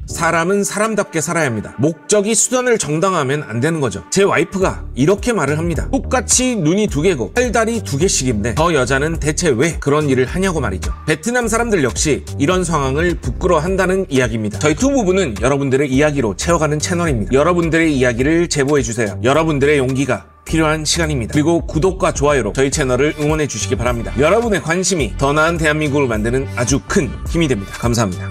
사람은 사람답게 살아야 합니다. 목적이 수단을 정당화하면 안 되는 거죠. 제 와이프가 이렇게 말을 합니다. 똑같이 눈이 두 개고 팔다리 두 개씩인데 저 여자는 대체 왜 그런 일을 하냐고 말이죠. 베트남 사람들 역시 이런 상황을 부끄러워한다는 이야기입니다. 저희 투부부는 여러분들의 이야기로 채워가는 채널입니다. 여러분들의 이야기를 제보해주세요. 여러분들의 용기가 필요한 시간입니다. 그리고 구독과 좋아요로 저희 채널을 응원해 주시기 바랍니다. 여러분의 관심이 더 나은 대한민국을 만드는 아주 큰 힘이 됩니다. 감사합니다.